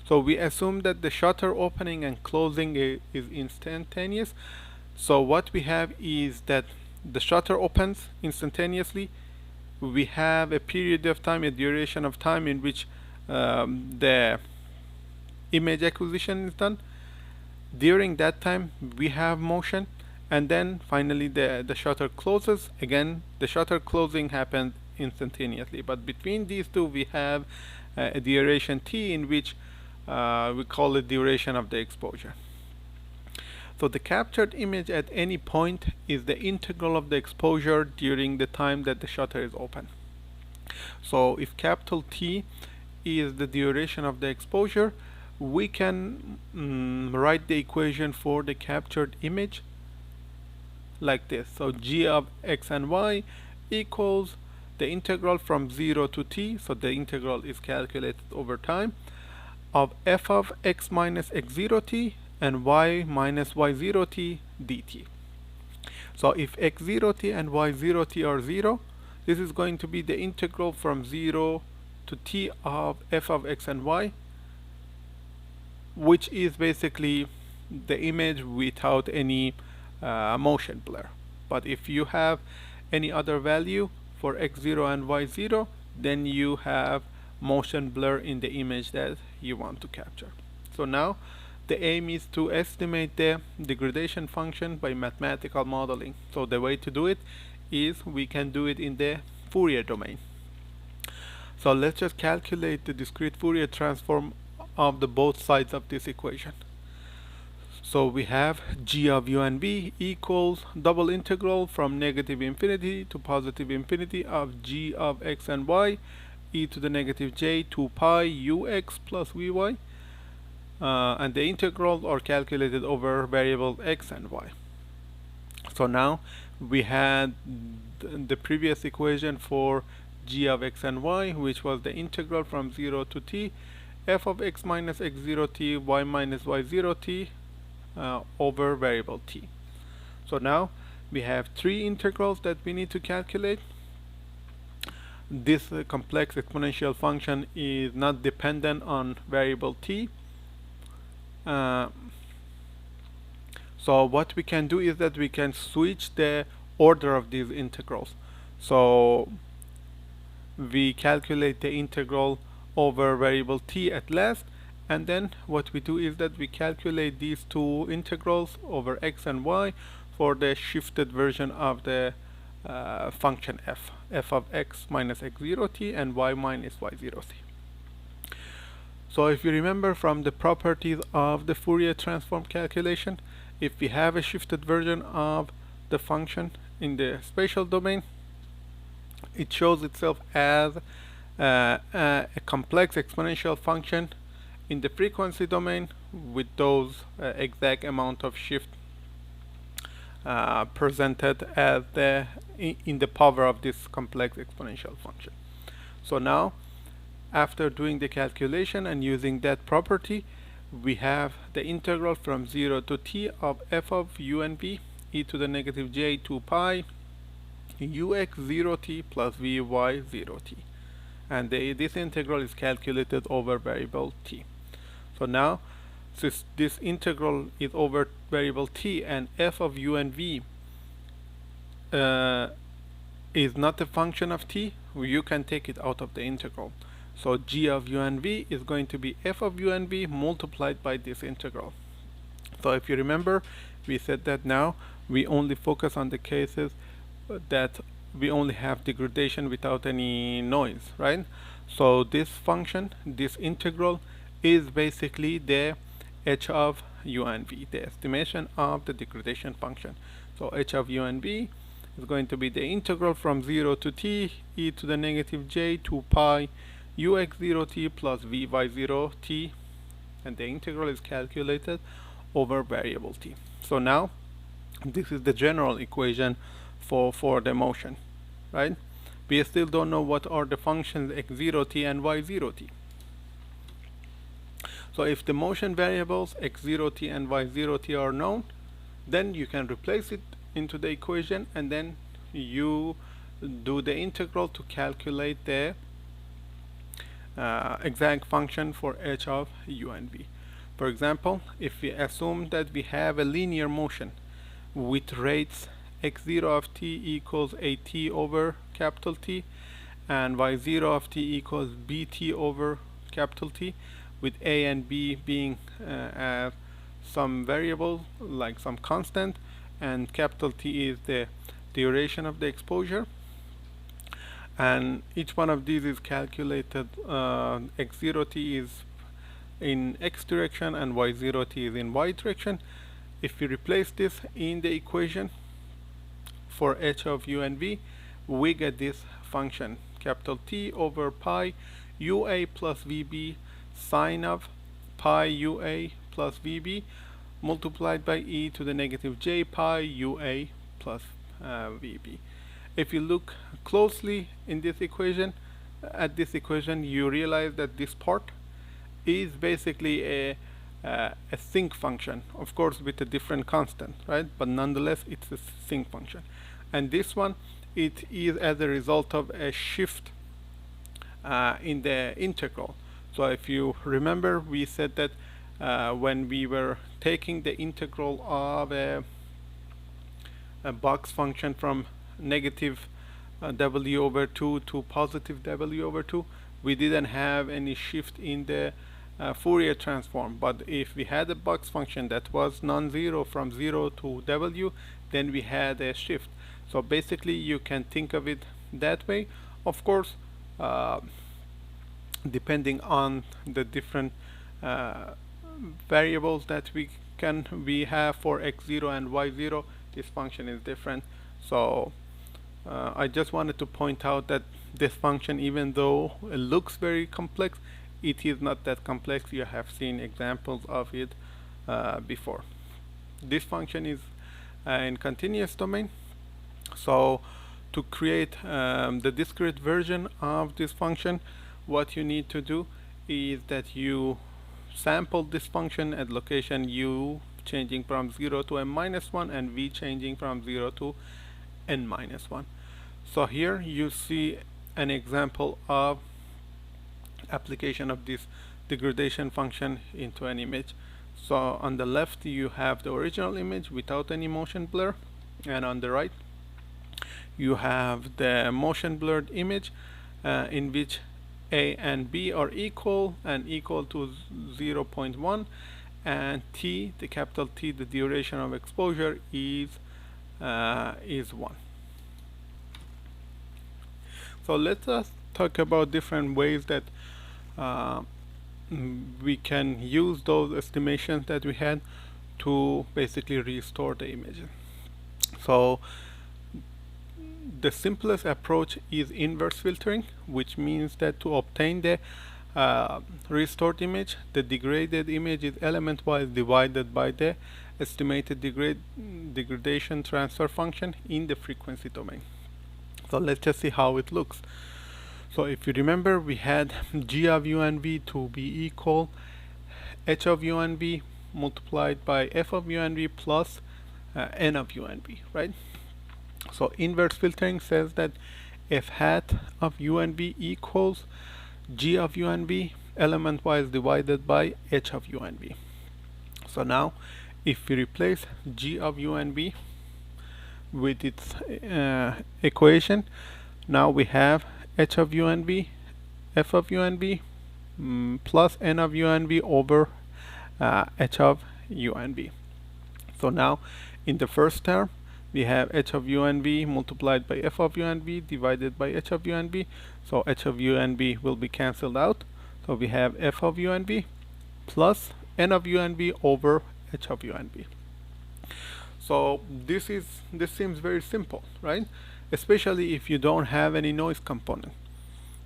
So we assume that the shutter opening and closing is instantaneous. So what we have is that the shutter opens instantaneously. We have a period of time, a duration of time in which the image acquisition is done. During that time we have motion, and then finally the shutter closes. Again, the shutter closing happens instantaneously, but between these two we have a duration t in which we call it duration of the exposure. So the captured image at any point is the integral of the exposure during the time that the shutter is open. So if capital T is the duration of the exposure, we can write the equation for the captured image like this. So g of x and y equals the integral from 0 to t, so the integral is calculated over time, of f of x minus x0 t and y minus y0 t dt. So if x0 t and y0 t are 0, this is going to be the integral from 0 to t of f of x and y, which is basically the image without any motion blur. But if you have any other value for x0 and y0, then you have motion blur in the image that you want to capture. So now the aim is to estimate the degradation function by mathematical modeling. So the way to do it is we can do it in the Fourier domain. So let's just calculate the discrete Fourier transform of the both sides of this equation. So we have g of u and v equals double integral from negative infinity to positive infinity of g of x and y e to the negative j 2 pi ux plus vy, and the integrals are calculated over variables x and y. So now we had the previous equation for g of x and y, which was the integral from 0 to t f of x minus x0 t y minus y0 t over variable t. So now we have three integrals that we need to calculate. This complex exponential function is not dependent on variable t. So what we can do is that we can switch the order of these integrals. So we calculate the integral over variable t at last, and then what we do is that we calculate these two integrals over x and y for the shifted version of the function f of x minus x0 t and y minus y0 t. So if you remember from the properties of the Fourier transform calculation, if we have a shifted version of the function in the spatial domain, it shows itself as a complex exponential function in the frequency domain with those exact amount of shift presented as in the power of this complex exponential function. So now After doing the calculation and using that property, we have the integral from 0 to t of f of u and v e to the negative j 2 pi ux 0t plus vy 0t, and this integral is calculated over variable t. So now, since this integral is over variable t and f of u and v is not a function of t, you can take it out of the integral. So g of u and v is going to be f of u and v multiplied by this integral. So if you remember, we said that now we only focus on the cases that we only have degradation without any noise, right? So this function, this integral, is basically the h of u and v, the estimation of the degradation function. So h of u and v is going to be the integral from 0 to t e to the negative j 2 pi ux 0t plus vy 0t, and the integral is calculated over variable t. So now this is the general equation for the motion, right? We still don't know what are the functions x0t and y0t. So if the motion variables x0t and y0t are known, then you can replace it into the equation, and then you do the integral to calculate the exact function for h of u and v. For example, if we assume that we have a linear motion with rates x0 of t equals at over capital T and y0 of t equals bt over capital T, with a and b being some variable like some constant, and capital T is the duration of the exposure, and each one of these is calculated. x0t is in x direction and y0t is in y direction. If we replace this in the equation for h of u and v, we get this function capital T over pi ua plus vb sine of pi ua plus vb multiplied by e to the negative j pi ua plus vb. If you look closely in this equation, you realize that this part is basically a sinc function, of course with a different constant, right? But nonetheless it's a sinc function. And this one, it is as a result of a shift in the integral. So if you remember, we said that when we were taking the integral of a box function from negative w over 2 to positive w over 2, we didn't have any shift in the Fourier transform. But if we had a box function that was non-zero from 0 to w, then we had a shift. So basically you can think of it that way. Of course, depending on the different variables that we have for x0 and y0, this function is different. So I just wanted to point out that this function, even though it looks very complex, it is not that complex. You have seen examples of it before. This function is in continuous domain. So to create the discrete version of this function, what you need to do is that you sample this function at location u changing from 0 to m-1 and v changing from 0 to n-1. So here you see an example of application of this degradation function into an image. So on the left you have the original image without any motion blur, and on the right you have the motion blurred image in which a and b are equal and equal to 0.1, and t, the capital T, the duration of exposure, is 1. So let us talk about different ways that we can use those estimations that we had to basically restore the image. So the simplest approach is inverse filtering, which means that to obtain the restored image, the degraded image is element-wise divided by the estimated degradation transfer function in the frequency domain. So let's just see how it looks. So if you remember, we had g of u and v to be equal h of u and v multiplied by f of u and v plus n of u and v, right? So inverse filtering says that f hat of u and v equals g of u and v element wise divided by h of u and v. So now if we replace g of u and v with its equation, now we have h of u and v, f of u and v plus n of u and v over h of u and v. So now in the first term we have h of u and v multiplied by f of u and v divided by h of u and v. So h of u and v will be cancelled out. So we have f of u and v plus n of u and v over h of u and v. So this seems very simple, right? Especially if you don't have any noise component.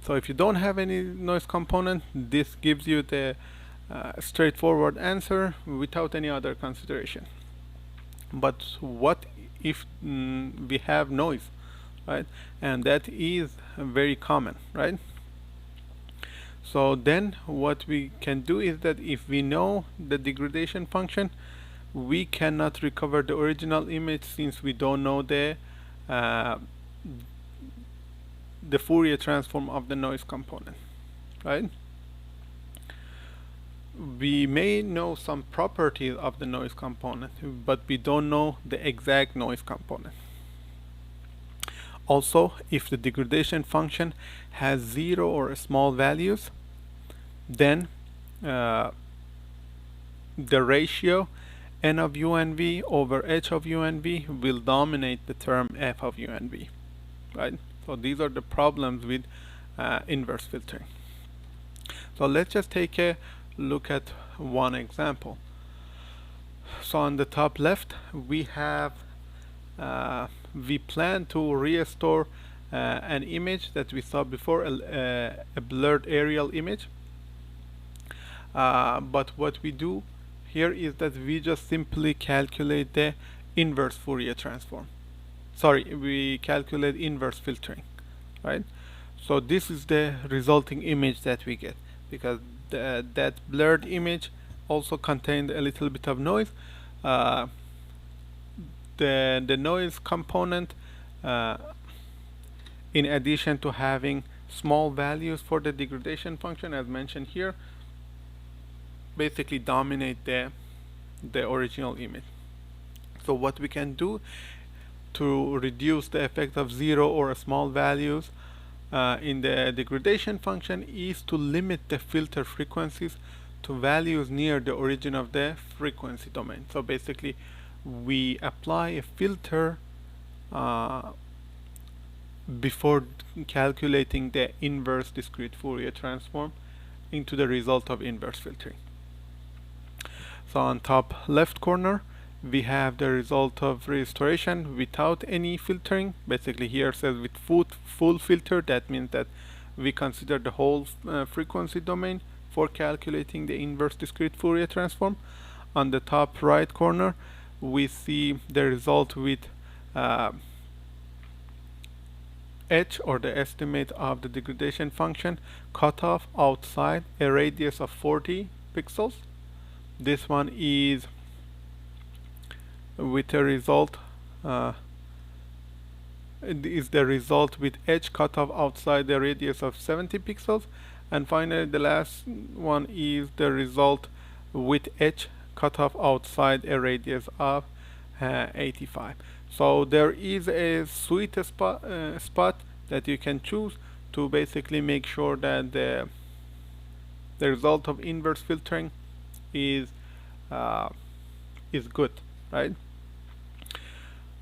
So if you don't have any noise component, this gives you the straightforward answer without any other consideration. But what if we have noise, right? And that is very common, right? So then what we can do is that if we know the degradation function, we cannot recover the original image since we don't know the Fourier transform of the noise component, right? We may know some properties of the noise component, but we don't know the exact noise component. Also, if the degradation function has 0 or small values, then the ratio n of u and v over h of u and v will dominate the term f of u and v, right? So these are the problems with inverse filtering. So let's just take a look at one example. So on the top left we have we plan to restore an image that we saw before, a blurred aerial image, but what we do here is that we just simply calculate the inverse Fourier transform. Sorry, we calculate inverse filtering, right? So this is the resulting image that we get, because that blurred image also contained a little bit of noise. The noise component, in addition to having small values for the degradation function as mentioned here, basically dominate the original image. So what we can do to reduce the effect of 0 or small values in the degradation function is to limit the filter frequencies to values near the origin of the frequency domain. So basically we apply a filter before calculating the inverse discrete Fourier transform into the result of inverse filtering. So on top left corner we have the result of restoration without any filtering. Basically here says with full filter. That means that we consider the whole frequency domain for calculating the inverse discrete Fourier transform. On the top right corner we see the result with h, or the estimate of the degradation function, cut off outside a radius of 40 pixels. This one is with a result is the result with h cut off outside the radius of 70 pixels, and finally the last one is the result with h cut off outside a radius of 85. So there is a sweet spot that you can choose to basically make sure that the result of inverse filtering is good, right?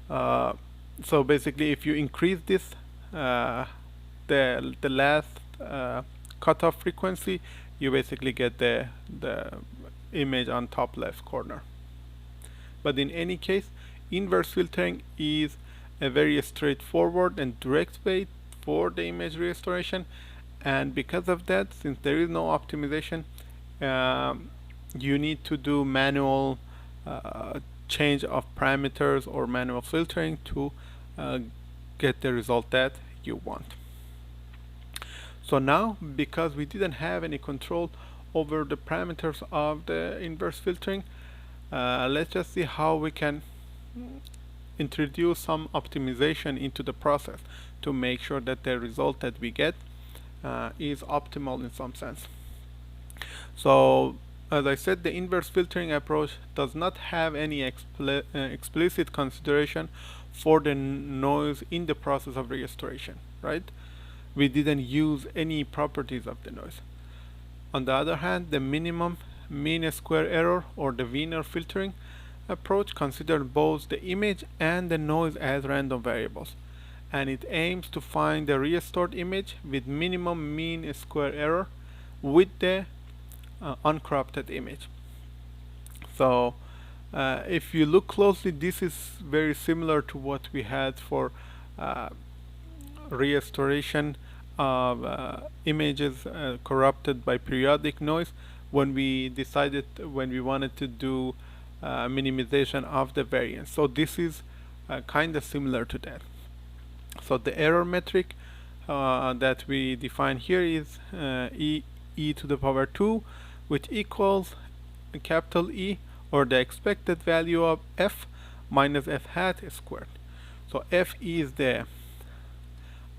So basically if you increase this the last cutoff frequency, you basically get the image on top left corner. But in any case, inverse filtering is a very straightforward and direct way for the image restoration, and because of that, since there is no optimization, you need to do manual change of parameters or manual filtering to get the result that you want. So now, because we didn't have any control over the parameters of the inverse filtering, let's just see how we can introduce some optimization into the process to make sure that the result that we get is optimal in some sense. So as I said, the inverse filtering approach does not have any explicit consideration for the noise in the process of restoration, right? We didn't use any properties of the noise. On the other hand, the minimum mean square error or the Wiener filtering approach considers both the image and the noise as random variables, and it aims to find the restored image with minimum mean square error with the uncropped image. So if you look closely, this is very similar to what we had for restoration of images corrupted by periodic noise when we wanted to do minimization of the variance. So this is kind of similar to that. So the error metric that we define here is e to the power 2, which equals capital E, or the expected value of f minus f hat squared. So f is the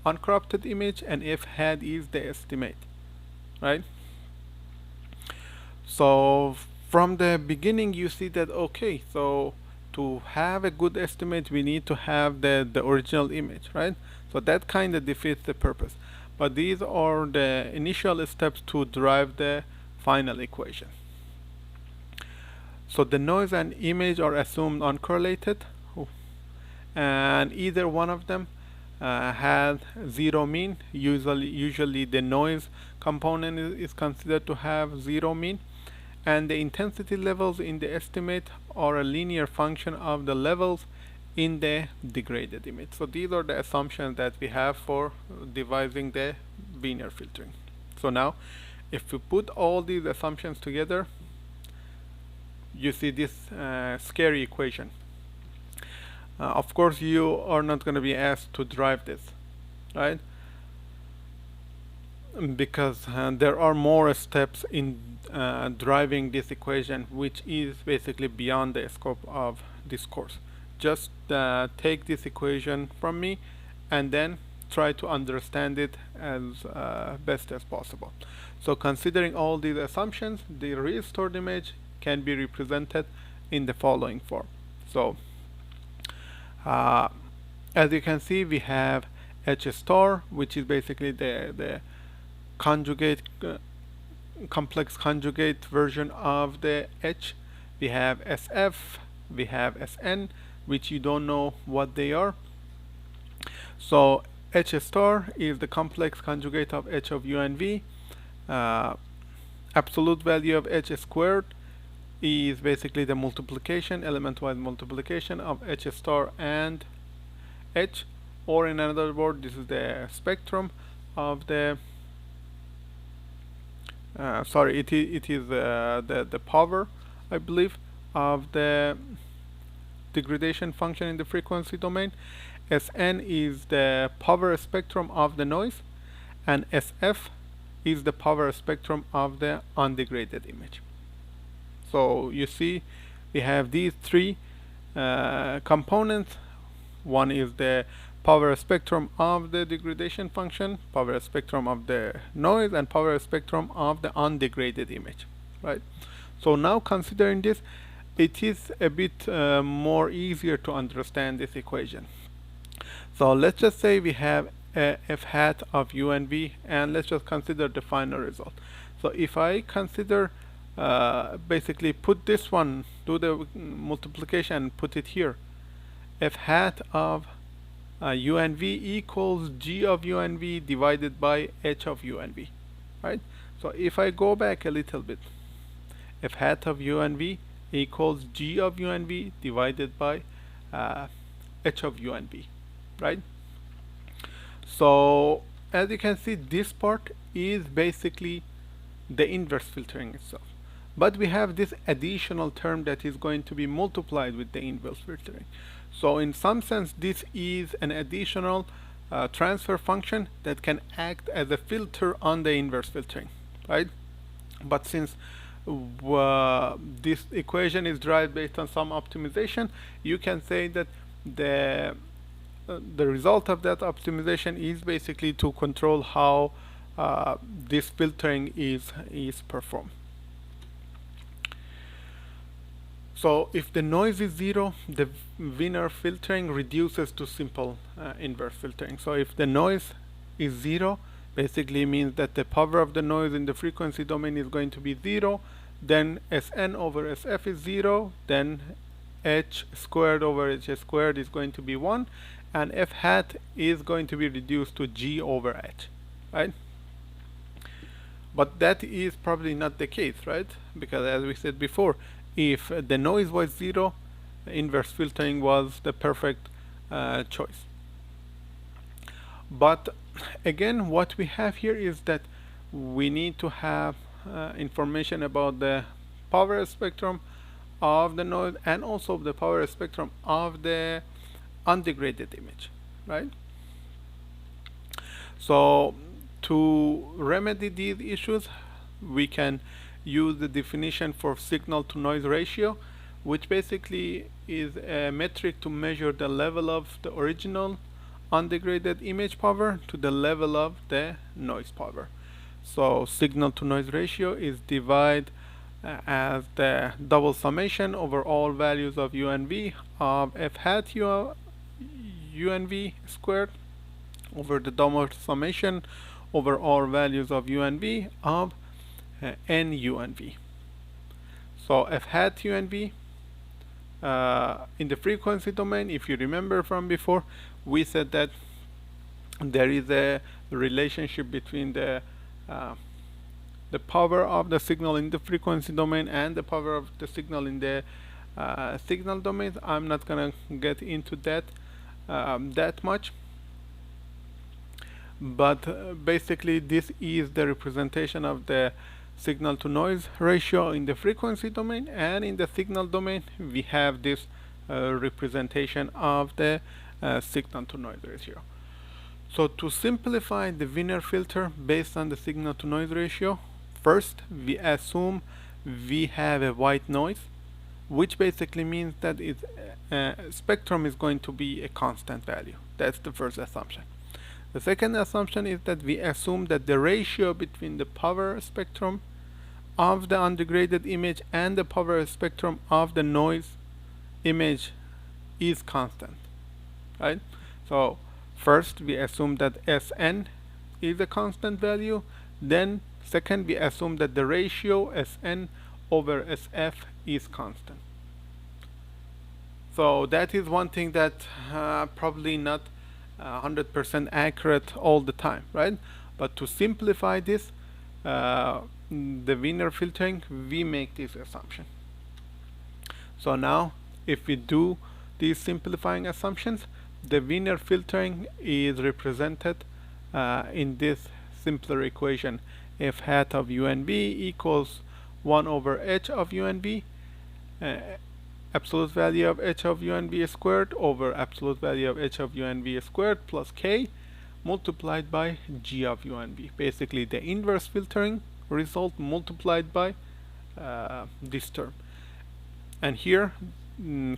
uncropped image and f hat is the estimate, right? So from the beginning you see that, okay, so to have a good estimate we need to have the original image, right? So that kind of defeats the purpose. But these are the initial steps to derive the final equation. So the noise and image are assumed uncorrelated, and either one of them has zero mean. Usually the noise component is considered to have zero mean, and the intensity levels in the estimate are a linear function of the levels in the degraded image. So these are the assumptions that we have for devising the Wiener filtering. So now if we put all these assumptions together, you see this scary equation. Of course you are not going to be asked to derive this, right? Because there are more steps in driving this equation, which is basically beyond the scope of this course. Just take this equation from me and then try to understand it as best as possible. So considering all these assumptions, the restored image can be represented in the following form. So as you can see, we have H star, which is basically the conjugate complex conjugate version of the H. We have SF, we have Sn, which you don't know what they are. So H star is the complex conjugate of H of U and V. Absolute value of H squared is basically the multiplication, element-wise multiplication of H star and H, or in another word, this is the spectrum of the it is the power, I believe, of the degradation function in the frequency domain. Sn is the power spectrum of the noise, and Sf is the power spectrum of the undegraded image. So you see we have these three components. One is the power spectrum of the degradation function, power spectrum of the noise, and power spectrum of the undegraded image, right? So now considering this, it is a bit more easier to understand this equation. So let's just say we have a f hat of u and v, and let's just consider the final result. So if I consider basically put this one, do the multiplication and put it here, f hat of u and v equals g of u and v divided by h of u and v, right? So if I go back a little bit, f hat of u and v equals g of u and v divided by h of u and v, right? So as you can see, this part is basically the inverse filtering itself, but we have this additional term that is going to be multiplied with the inverse filtering. So in some sense this is an additional transfer function that can act as a filter on the inverse filtering, right? But since this equation is derived based on some optimization, you can say that the result of that optimization is basically to control how this filtering is performed. So if the noise is zero, the Wiener filtering reduces to simple inverse filtering. So if the noise is zero, basically means that the power of the noise in the frequency domain is going to be zero, then Sn over Sf is zero, then h squared over h squared is going to be 1, and f hat is going to be reduced to g over h, right? But that is probably not the case, right? Because as we said before, if the noise was zero, inverse filtering was the perfect choice. But again, what we have here is that we need to have information about the power spectrum of the noise and also the power spectrum of the undegraded image, right? So to remedy these issues, we can use the definition for signal to noise ratio, which basically is a metric to measure the level of the original undegraded image power to the level of the noise power. So signal to noise ratio is divided as the double summation over all values of u and v of f hat u and v squared over the double summation over all values of u and v of n u and v. So f hat u and v in the frequency domain, if you remember from before, we said that there is a relationship between the power of the signal in the frequency domain and the power of the signal in the signal domain. I'm not gonna get into that that much, but basically this is the representation of the signal to noise ratio in the frequency domain, and in the signal domain we have this representation of the signal to noise ratio. So to simplify the Wiener filter based on the signal to noise ratio, first we assume we have a white noise, which basically means that its spectrum is going to be a constant value. That's the first assumption. The second assumption is that we assume that the ratio between the power spectrum of the undegraded image and the power spectrum of the noise image is constant, right? So first we assume that Sn is a constant value, then second we assume that the ratio Sn over Sf is constant. So that is one thing that probably not 100% accurate all the time, right? But to simplify this, the Wiener filtering, we make this assumption. So now if we do these simplifying assumptions, the Wiener filtering is represented in this simpler equation: f hat of u and v equals 1 over h of u and v, absolute value of h of u and v squared over absolute value of h of u and v squared plus k multiplied by g of u and v. Basically the inverse filtering result multiplied by this term. And here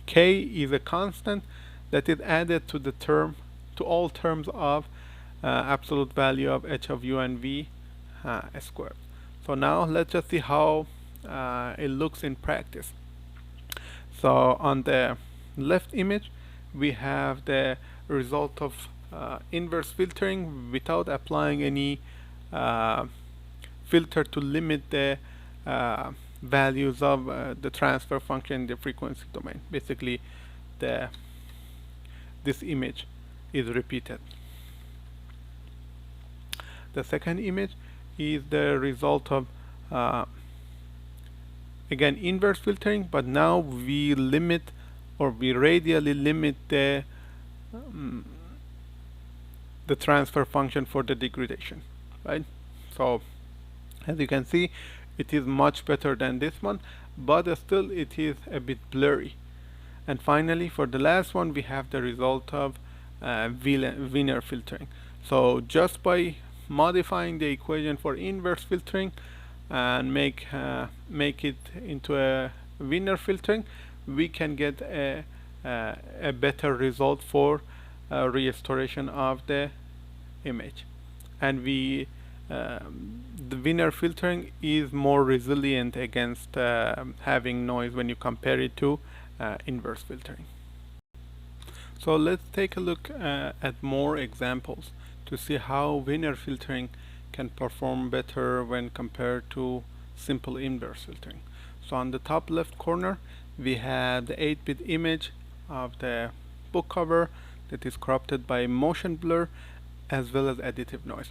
k is a constant that is added to the term, to all terms of absolute value of h of u and v squared. So now let's just see how it looks in practice. So on the left image we have the result of inverse filtering without applying any filter to limit the values of the transfer function in the frequency domain. Basically this image is repeated. The second image is the result of again inverse filtering, but now we limit, or we radially limit the transfer function for the degradation, right? So as you can see, it is much better than this one, but still it is a bit blurry. And finally, for the last one, we have the result of Wiener filtering. So just by modifying the equation for inverse filtering and make it into a Wiener filtering, we can get a better result for restoration of the image. And the Wiener filtering is more resilient against having noise when you compare it to inverse filtering. So let's take a look at more examples to see how Wiener filtering can perform better when compared to simple inverse filtering. So on the top left corner we have the 8-bit image of the book cover that is corrupted by motion blur as well as additive noise.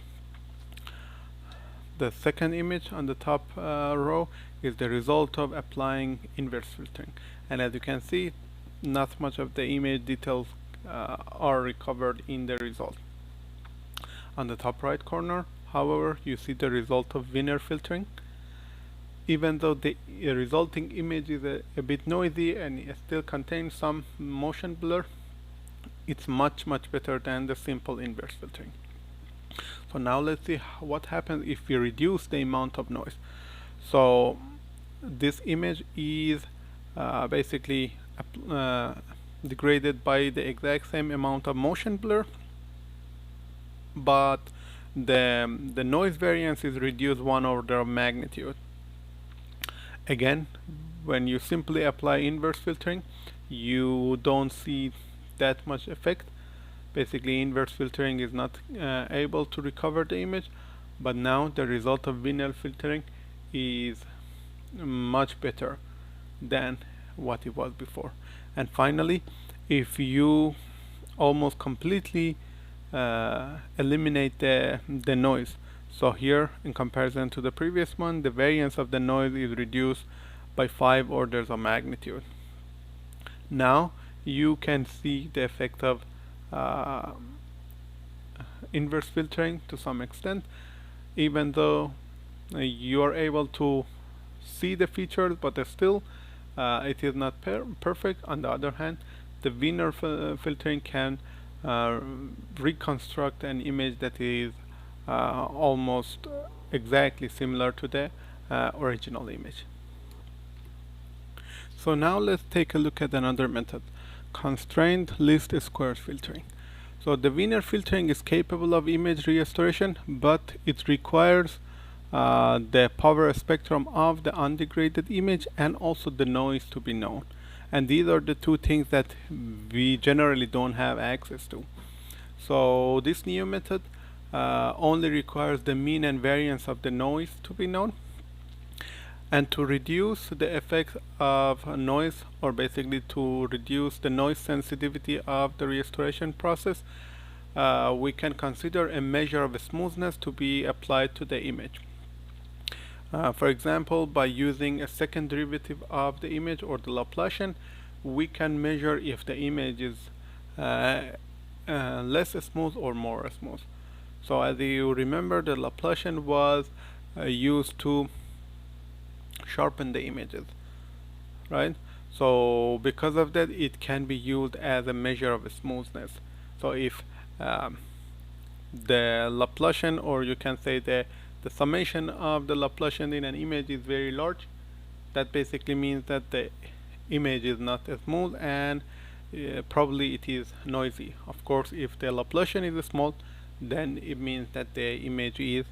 The second image on the top row is the result of applying inverse filtering, and as you can see, not much of the image details are recovered in the result. On the top right corner, however, you see the result of Wiener filtering. Even though the resulting image is a bit noisy and it still contains some motion blur, it's much better than the simple inverse filtering. So now let's see what happens if we reduce the amount of noise. So this image is basically degraded by the exact same amount of motion blur, but the noise variance is reduced 1 order of magnitude. Again, when you simply apply inverse filtering, you don't see that much effect. Basically, inverse filtering is not able to recover the image, but now the result of Wiener filtering is much better than what it was before. And finally, if you almost completely eliminate the noise, so here in comparison to the previous one, the variance of the noise is reduced by 5 orders of magnitude. Now you can see the effect of inverse filtering to some extent, even though you are able to see the features, but still it is not perfect. On the other hand, the Wiener filtering can reconstruct an image that is almost exactly similar to the original image. So now let's take a look at another method, constrained least squares filtering. So the Wiener filtering is capable of image restoration, but it requires the power spectrum of the undegraded image and also the noise to be known. And these are the two things that we generally don't have access to. So this new method only requires the mean and variance of the noise to be known. And to reduce the effect of noise, or basically to reduce the noise sensitivity of the restoration process, we can consider a measure of smoothness to be applied to the image. For example, by using a second derivative of the image, or the Laplacian, we can measure if the image is less smooth or more smooth. So as you remember, the Laplacian was used to sharpen the images, right? So because of that, it can be used as a measure of smoothness. So if the Laplacian, or you can say the summation of the Laplacian in an image is very large, that basically means that the image is not smooth, and probably it is noisy. Of course, if the Laplacian is small, then it means that the image is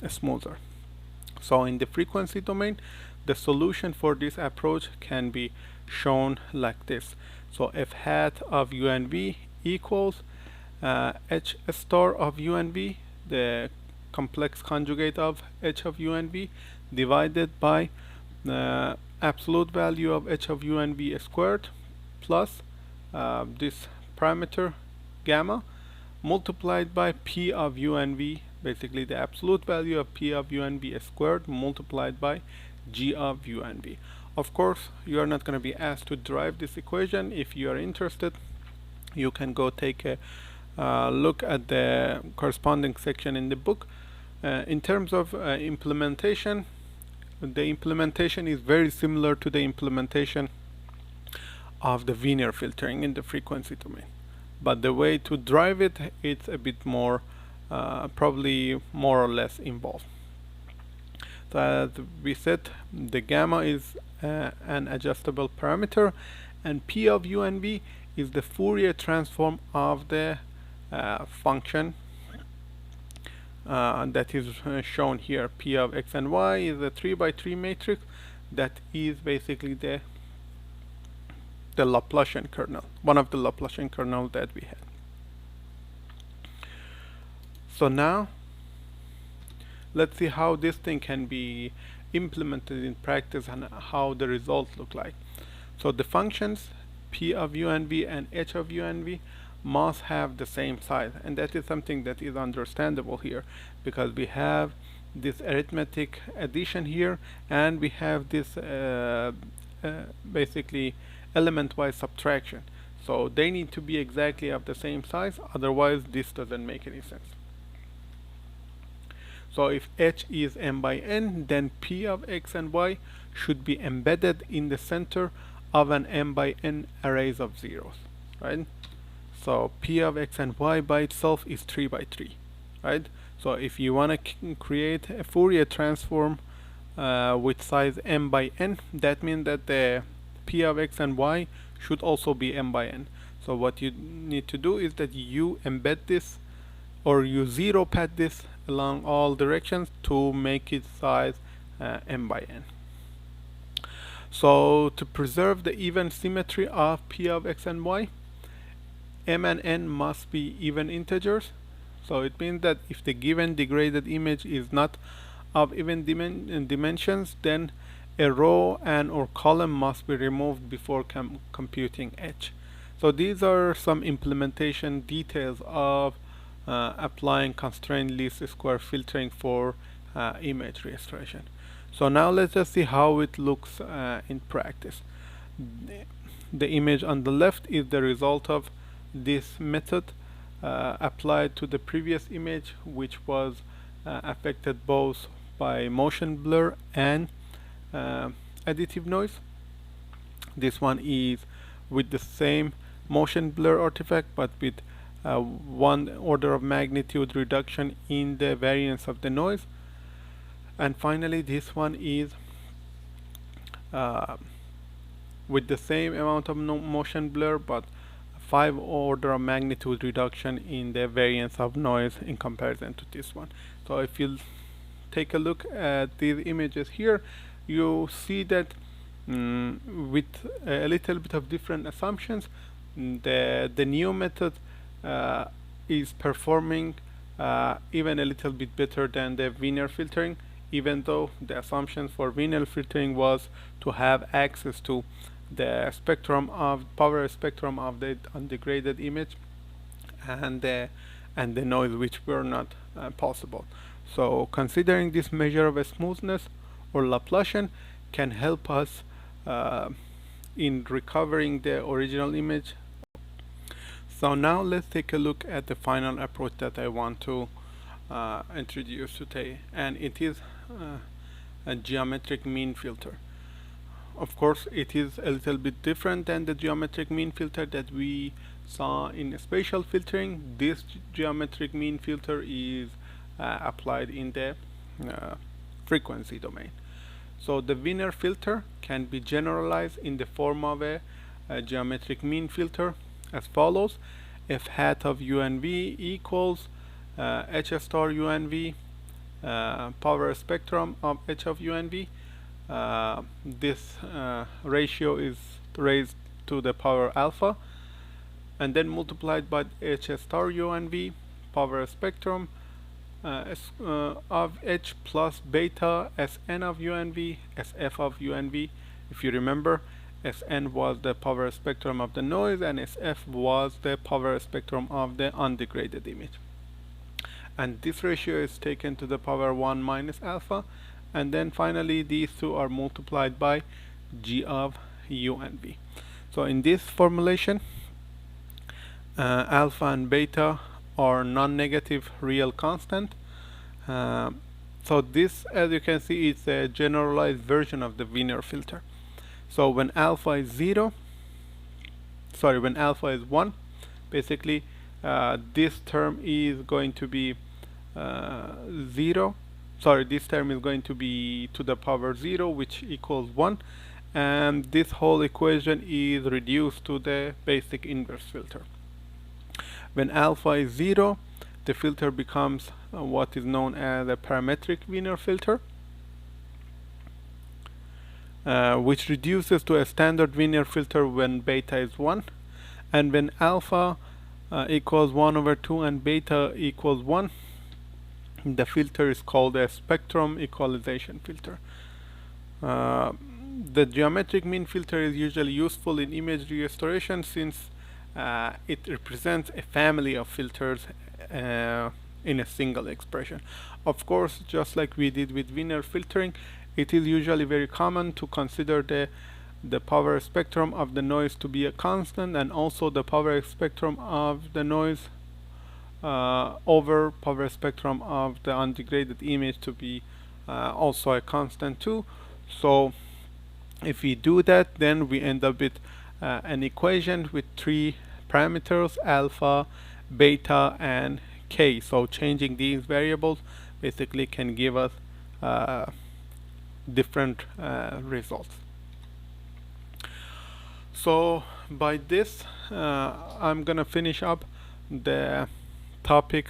smoother. So in the frequency domain, the solution for this approach can be shown like this. So f hat of u and v equals h star of u and v, the complex conjugate of h of u and v, divided by the absolute value of h of u and v squared plus this parameter gamma multiplied by p of u and v, basically the absolute value of p of u and v squared multiplied by g of u and v. Of course, you are not going to be asked to derive this equation. If you are interested, you can go take a look at the corresponding section in the book. In terms of implementation, the implementation is very similar to the implementation of the Wiener filtering in the frequency domain. but the way to drive it, it's a bit more, probably more or less involved. So as we said, the gamma is an adjustable parameter, and P of u and v is the Fourier transform of the function that is shown here. P of x and y is a 3 by 3 matrix that is basically the Laplacian kernel, one of the Laplacian kernels that we had. So now let's see how this thing can be implemented in practice and how the results look like. So the functions P of u and v and h of u and v must have the same size, and that is something that is understandable here because we have this arithmetic addition here and we have this basically element-wise subtraction. So they need to be exactly of the same size, otherwise this doesn't make any sense. So if h is m by n, then p of x and y should be embedded in the center of an m by n arrays of zeros, right? So p of x and y by itself is 3 by 3, right? So if you want to create a Fourier transform with size m by n, that means that the p of x and y should also be m by n. So what you need to do is that you embed this, or you zero pad this along all directions to make its size m by n. So to preserve the even symmetry of p of x and y, m and n must be even integers. So it means that if the given degraded image is not of even dimensions, then a row and or column must be removed before computing h. So these are some implementation details of applying constrained least square filtering for image restoration. So now let's just see how it looks in practice. The image on the left is the result of this method applied to the previous image, which was affected both by motion blur and additive noise. This one is with the same motion blur artifact but with 1 order of magnitude reduction in the variance of the noise. And finally this one is with the same amount of motion blur but 5 order of magnitude reduction in the variance of noise in comparison to this one. So if you take a look at these images here, you see that with a little bit of different assumptions, the new method is performing even a little bit better than the Wiener filtering, even though the assumption for Wiener filtering was to have access to the spectrum of power spectrum of the undegraded image and the noise, which were not possible. So considering this measure of a smoothness or Laplacian can help us in recovering the original image. So now let's take a look at the final approach that I want to introduce today, and it is a geometric mean filter. Of course, it is a little bit different than the geometric mean filter that we saw in spatial filtering. This geometric mean filter is applied in the frequency domain. So the Wiener filter can be generalized in the form of a geometric mean filter as follows: f hat of u and v equals h star u and v power spectrum of h of u and v. This ratio is raised to the power alpha, and then multiplied by h star u and v power spectrum of h plus beta Sn of u and v Sf of u and v. If you remember, Sn was the power spectrum of the noise and Sf was the power spectrum of the undegraded image. And this ratio is taken to the power 1 minus alpha, and then finally these two are multiplied by g of u and v. So in this formulation, alpha and beta are non-negative real constant. So this, as you can see, is a generalized version of the Wiener filter. So when alpha is 1, Basically, this term is going to be 0. Sorry, this term is going to be to the power 0, which equals 1, and this whole equation is reduced to the basic inverse filter. When alpha is 0, the filter becomes what is known as a parametric Wiener filter, which reduces to a standard Wiener filter when beta is 1, and when alpha equals 1 over 2 and beta equals 1, the filter is called a spectrum equalization filter. The geometric mean filter is usually useful in image restoration since it represents a family of filters in a single expression. Of course, just like we did with Wiener filtering, it is usually very common to consider the power spectrum of the noise to be a constant, and also the power spectrum of the noise over power spectrum of the undegraded image to be also a constant too. So if we do that, then we end up with an equation with 3 parameters: alpha, beta, and k. So changing these variables basically can give us different results. So by this, I'm gonna finish up the topic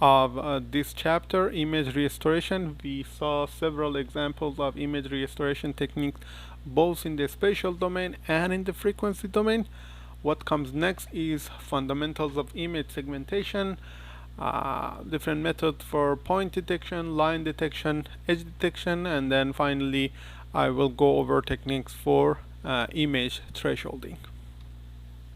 of this chapter, image restoration. We saw several examples of image restoration techniques both in the spatial domain and in the frequency domain. What comes next is fundamentals of image segmentation, different methods for point detection, line detection, edge detection, and then finally I will go over techniques for image thresholding.